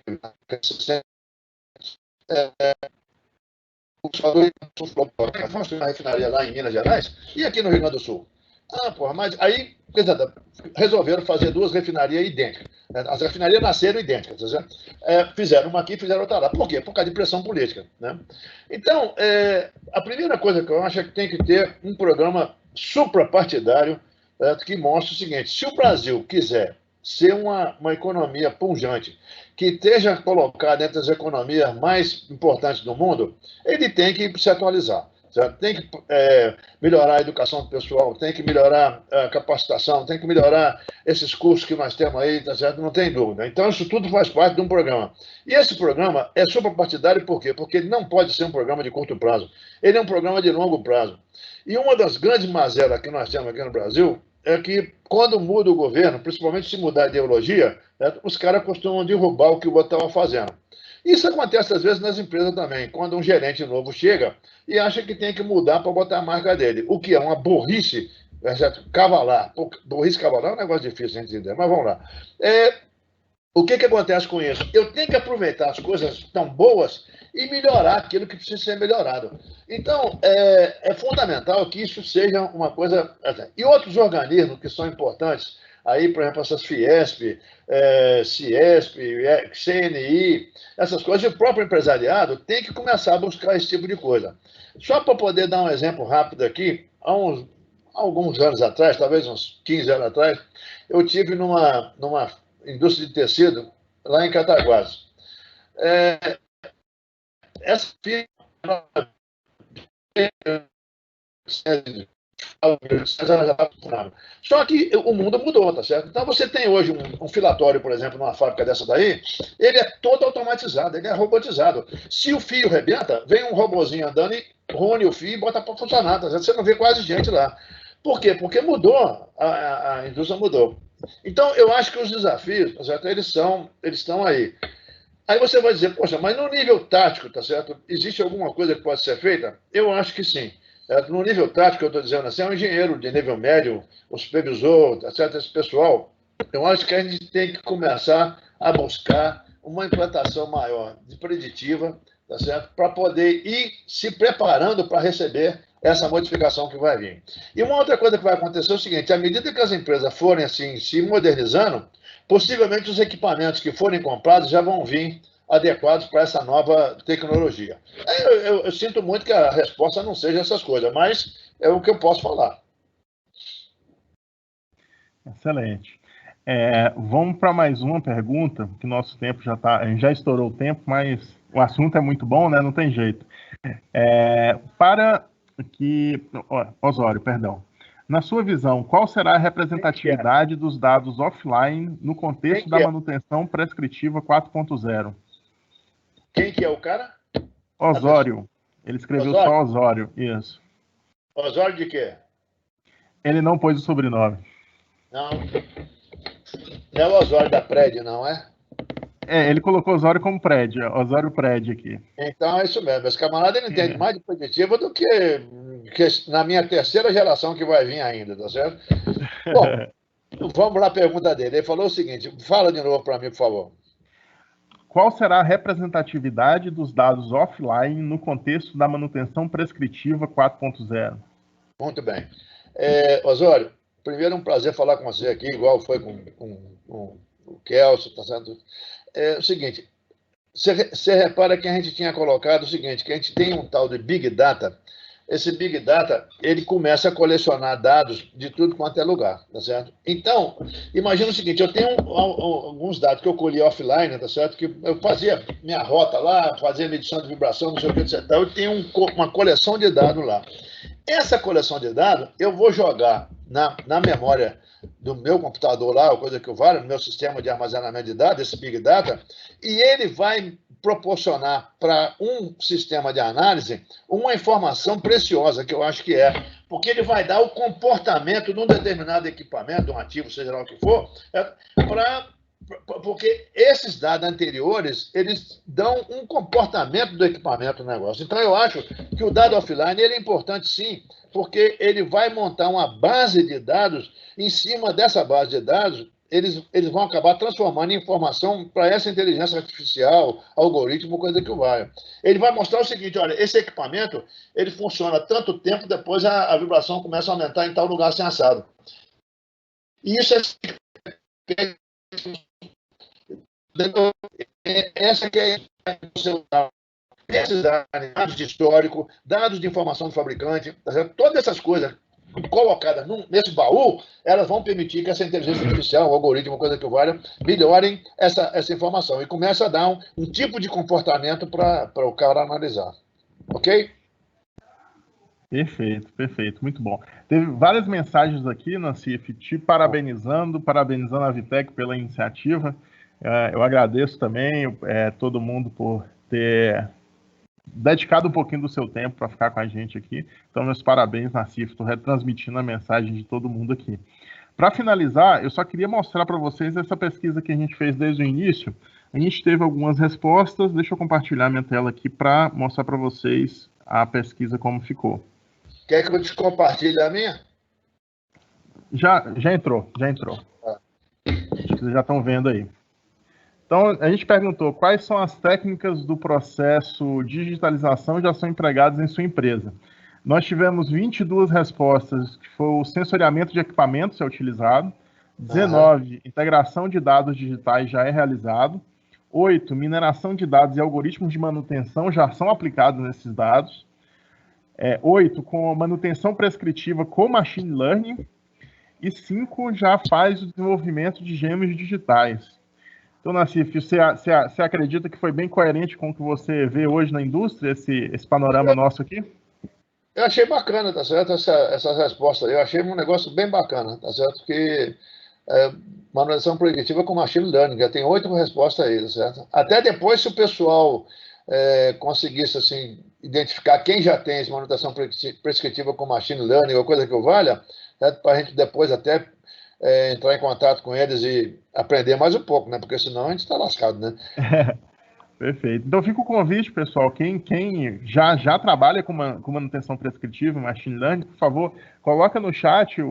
construir uma refinaria lá em Minas Gerais e aqui no Rio Grande do Sul. Mas aí resolveram fazer duas refinarias idênticas. As refinarias nasceram idênticas. Fizeram uma aqui e fizeram outra lá. Por quê? Por causa de pressão política. Né? Então, a primeira coisa que eu acho é que tem que ter um programa suprapartidário que mostre o seguinte: se o Brasil quiser ser uma economia pujante, que esteja colocada entre as economias mais importantes do mundo, ele tem que se atualizar. Certo? Tem que melhorar a educação do pessoal, tem que melhorar a capacitação, tem que melhorar esses cursos que nós temos aí, tá certo? Não tem dúvida. Então, isso tudo faz parte de um programa. E esse programa é suprapartidário por quê? Porque ele não pode ser um programa de curto prazo. Ele é um programa de longo prazo. E uma das grandes mazelas que nós temos aqui no Brasil é que, quando muda o governo, principalmente se mudar a ideologia, certo? Os caras costumam derrubar o que o outro estava fazendo. Isso acontece, às vezes, nas empresas também, quando um gerente novo chega e acha que tem que mudar para botar a marca dele, o que é uma burrice cavalar. Burrice cavalar é um negócio difícil de entender, mas vamos lá. O que acontece com isso? Eu tenho que aproveitar as coisas tão boas e melhorar aquilo que precisa ser melhorado. Então, é fundamental que isso seja uma coisa... E outros organismos que são importantes, aí, por exemplo, essas Fiesp, Ciesp, CNI, essas coisas, e o próprio empresariado tem que começar a buscar esse tipo de coisa. Só para poder dar um exemplo rápido aqui, há alguns anos atrás, talvez uns 15 anos atrás, eu tive numa indústria de tecido lá em Cataguases. Essa firma só que o mundo mudou, tá certo? Então você tem hoje um filatório, por exemplo, numa fábrica dessa daí, ele é todo automatizado, ele é robotizado. Se o fio rebenta, vem um robozinho andando e rune o fio e bota para funcionar, tá certo? Você não vê quase gente lá. Por quê? Porque mudou, a indústria mudou. Então, eu acho que os desafios, tá certo? Eles estão aí. Aí você vai dizer, poxa, mas no nível tático, tá certo? Existe alguma coisa que pode ser feita? Eu acho que sim. No nível tático, eu estou dizendo assim, é um engenheiro de nível médio, o supervisor, tá certo? Esse pessoal, eu acho que a gente tem que começar a buscar uma implantação maior de preditiva, tá certo? Para poder ir se preparando para receber essa modificação que vai vir. E uma outra coisa que vai acontecer é o seguinte, à medida que as empresas forem assim se modernizando, possivelmente os equipamentos que forem comprados já vão vir adequados para essa nova tecnologia. Eu sinto muito que a resposta não seja essas coisas, mas é o que eu posso falar. Excelente. Vamos para mais uma pergunta, que nosso tempo já estourou o tempo, mas o assunto é muito bom, né? Não tem jeito. Osório, perdão. Na sua visão, qual será a representatividade dos dados offline no contexto da manutenção prescritiva 4.0? Quem que é o cara? Osório. Ele escreveu só Osório, isso. Osório de quê? Ele não pôs o sobrenome. Não. Não é o Osório da prédio, não é? Ele colocou Osório como prédio, Osório prédio aqui. Então é isso mesmo. Esse camarada ele entende mais de preditiva do que na minha terceira geração que vai vir ainda, tá certo? Bom, vamos lá a pergunta dele. Ele falou o seguinte, fala de novo para mim, por favor. Qual será a representatividade dos dados offline no contexto da manutenção prescritiva 4.0? Muito bem. Osório, primeiro um prazer falar com você aqui, igual foi com o Kelso, tá certo? É o seguinte, você repara que a gente tinha colocado o seguinte, que a gente tem um tal de Big Data. Esse Big Data, ele começa a colecionar dados de tudo quanto é lugar, tá certo? Então, imagina o seguinte, eu tenho alguns dados que eu colhi offline, tá certo? Que eu fazia minha rota lá, fazia medição de vibração, não sei o que, etc. Eu tenho uma coleção de dados lá. Essa coleção de dados, eu vou jogar na memória do meu computador lá, ou coisa que eu valha, no meu sistema de armazenamento de dados, esse Big Data, e ele vai proporcionar para um sistema de análise uma informação preciosa, que eu acho que é, porque ele vai dar o comportamento de um determinado equipamento, de um ativo, seja lá o que for, porque esses dados anteriores, eles dão um comportamento do equipamento no negócio. Então, eu acho que o dado offline ele é importante, sim, porque ele vai montar uma base de dados, em cima dessa base de dados, eles vão acabar transformando em informação para essa inteligência artificial, algoritmo, coisa que vai. Ele vai mostrar o seguinte, olha, esse equipamento, ele funciona tanto tempo, depois a vibração começa a aumentar em tal lugar assim assado. E isso essa que é esses dados de histórico, dados de informação do fabricante, todas essas coisas colocadas nesse baú, elas vão permitir que essa inteligência artificial, o algoritmo, coisa que valha, melhorem essa informação e começa a dar um tipo de comportamento para o cara analisar. Ok? Perfeito, muito bom. Teve várias mensagens aqui, Nassif, te parabenizando a Vitec pela iniciativa. Eu agradeço também todo mundo por ter dedicado um pouquinho do seu tempo para ficar com a gente aqui. Então, meus parabéns, Nassif, estou retransmitindo a mensagem de todo mundo aqui. Para finalizar, eu só queria mostrar para vocês essa pesquisa que a gente fez desde o início. A gente teve algumas respostas, deixa eu compartilhar minha tela aqui para mostrar para vocês a pesquisa como ficou. Quer que eu te compartilhe a minha? Já entrou. Vocês já estão vendo aí. Então, a gente perguntou quais são as técnicas do processo digitalização já são empregadas em sua empresa. Nós tivemos 22 respostas, que foi o sensoriamento de equipamentos é utilizado, 19, integração de dados digitais já é realizado, 8, mineração de dados e algoritmos de manutenção já são aplicados nesses dados, 8, com manutenção prescritiva com machine learning, e 5 já faz o desenvolvimento de gêmeos digitais. Então, Nassif, você acredita que foi bem coerente com o que você vê hoje na indústria, esse panorama nosso aqui? Eu achei bacana, tá certo? Essa resposta. Eu achei um negócio bem bacana, tá certo? Que manutenção preditiva com machine learning, já tem 8 respostas aí, tá certo? Até depois, se o pessoal conseguisse assim, identificar quem já tem essa manutenção prescritiva com machine learning ou coisa que valha, para a gente depois até entrar em contato com eles e aprender mais um pouco, né? Porque senão a gente está lascado, né? Perfeito. Então fica o convite, pessoal. Quem já trabalha com manutenção prescritiva, machine learning, por favor, coloca no chat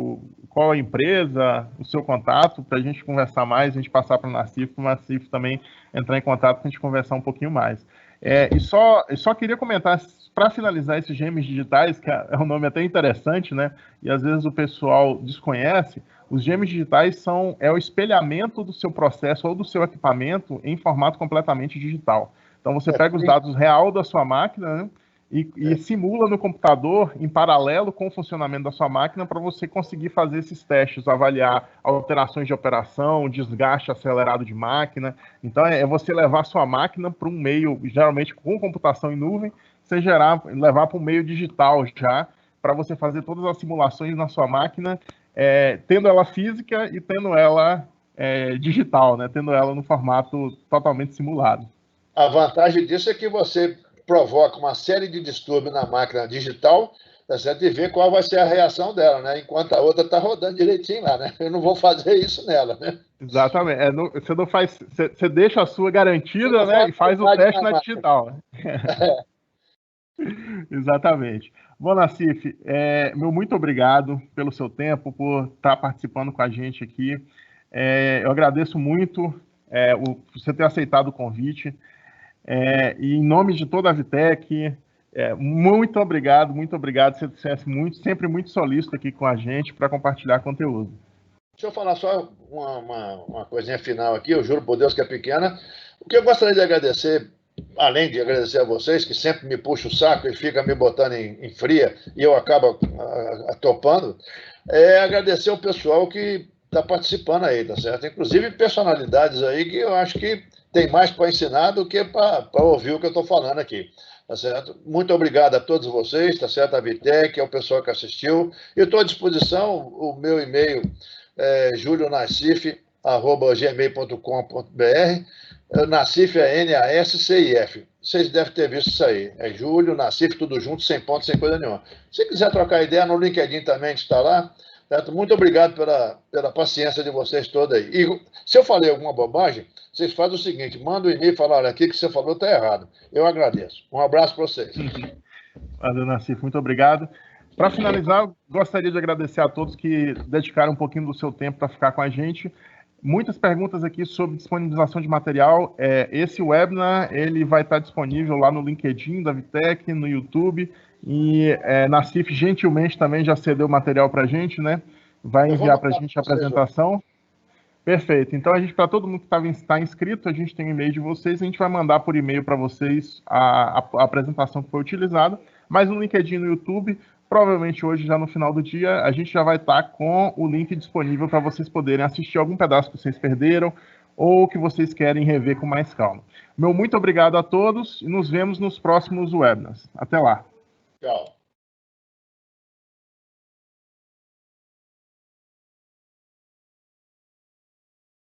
qual a empresa, o seu contato, para a gente conversar mais, a gente passar para o Nassif também entrar em contato para a gente conversar um pouquinho mais. E só queria comentar, para finalizar esses gêmeos digitais, que é um nome até interessante, né? E às vezes o pessoal desconhece, os gêmeos digitais é o espelhamento do seu processo ou do seu equipamento em formato completamente digital. Então você pega os dados real da sua máquina, né, e simula no computador em paralelo com o funcionamento da sua máquina para você conseguir fazer esses testes, avaliar alterações de operação, desgaste acelerado de máquina. Então é você levar a sua máquina para um meio, geralmente com computação em nuvem, você levar para um meio digital já, para você fazer todas as simulações na sua máquina, tendo ela física e tendo ela digital, né? Tendo ela no formato totalmente simulado. A vantagem disso é que você provoca uma série de distúrbios na máquina digital, tá certo? E vê qual vai ser a reação dela, né? Enquanto a outra está rodando direitinho lá, né? Eu não vou fazer isso nela, né? Exatamente. Você não faz, você deixa a sua garantida, né? E faz o teste na digital. Né? Exatamente. Bom, Nassif, meu muito obrigado pelo seu tempo, por estar participando com a gente aqui. Eu agradeço muito você ter aceitado o convite. E em nome de toda a Vitec, muito obrigado. Você é sempre muito solícito aqui com a gente para compartilhar conteúdo. Deixa eu falar só uma coisinha final aqui, eu juro por Deus que é pequena. O que eu gostaria de agradecer, além de agradecer a vocês, que sempre me puxam o saco e fica me botando em fria, e eu acabo topando, agradecer o pessoal que está participando aí, tá certo? Inclusive personalidades aí que eu acho que tem mais para ensinar do que para ouvir o que eu estou falando aqui, tá certo? Muito obrigado a todos vocês, tá certo? A Vitec, ao pessoal que assistiu. Eu estou à disposição, o meu e-mail é julionassif@gmail.com.br. Nassif é N-A-S-C-I-F. Vocês devem ter visto isso aí. É Júlio, Nassif, tudo junto, sem ponto, sem coisa nenhuma. Se quiser trocar ideia, no LinkedIn também está lá. Certo? Muito obrigado pela paciência de vocês todos aí. E se eu falei alguma bobagem, vocês fazem o seguinte, mandam um e-mail e falam, olha, aqui que você falou está errado. Eu agradeço. Um abraço para vocês. Valeu, Nassif, muito obrigado. Para finalizar, gostaria de agradecer a todos que dedicaram um pouquinho do seu tempo para ficar com a gente. Muitas perguntas aqui sobre disponibilização de material. Esse webinar ele vai estar disponível lá no LinkedIn da Vitec, no YouTube, e Nassif gentilmente também já cedeu material para a gente, né? Vai enviar para a gente a apresentação. Perfeito. Então, para todo mundo que está inscrito, a gente tem o e-mail de vocês, a gente vai mandar por e-mail para vocês a apresentação que foi utilizada, mas no LinkedIn e no YouTube, provavelmente hoje, já no final do dia, a gente já vai estar com o link disponível para vocês poderem assistir algum pedaço que vocês perderam ou que vocês querem rever com mais calma. Meu muito obrigado a todos e nos vemos nos próximos webinars. Até lá. Tchau.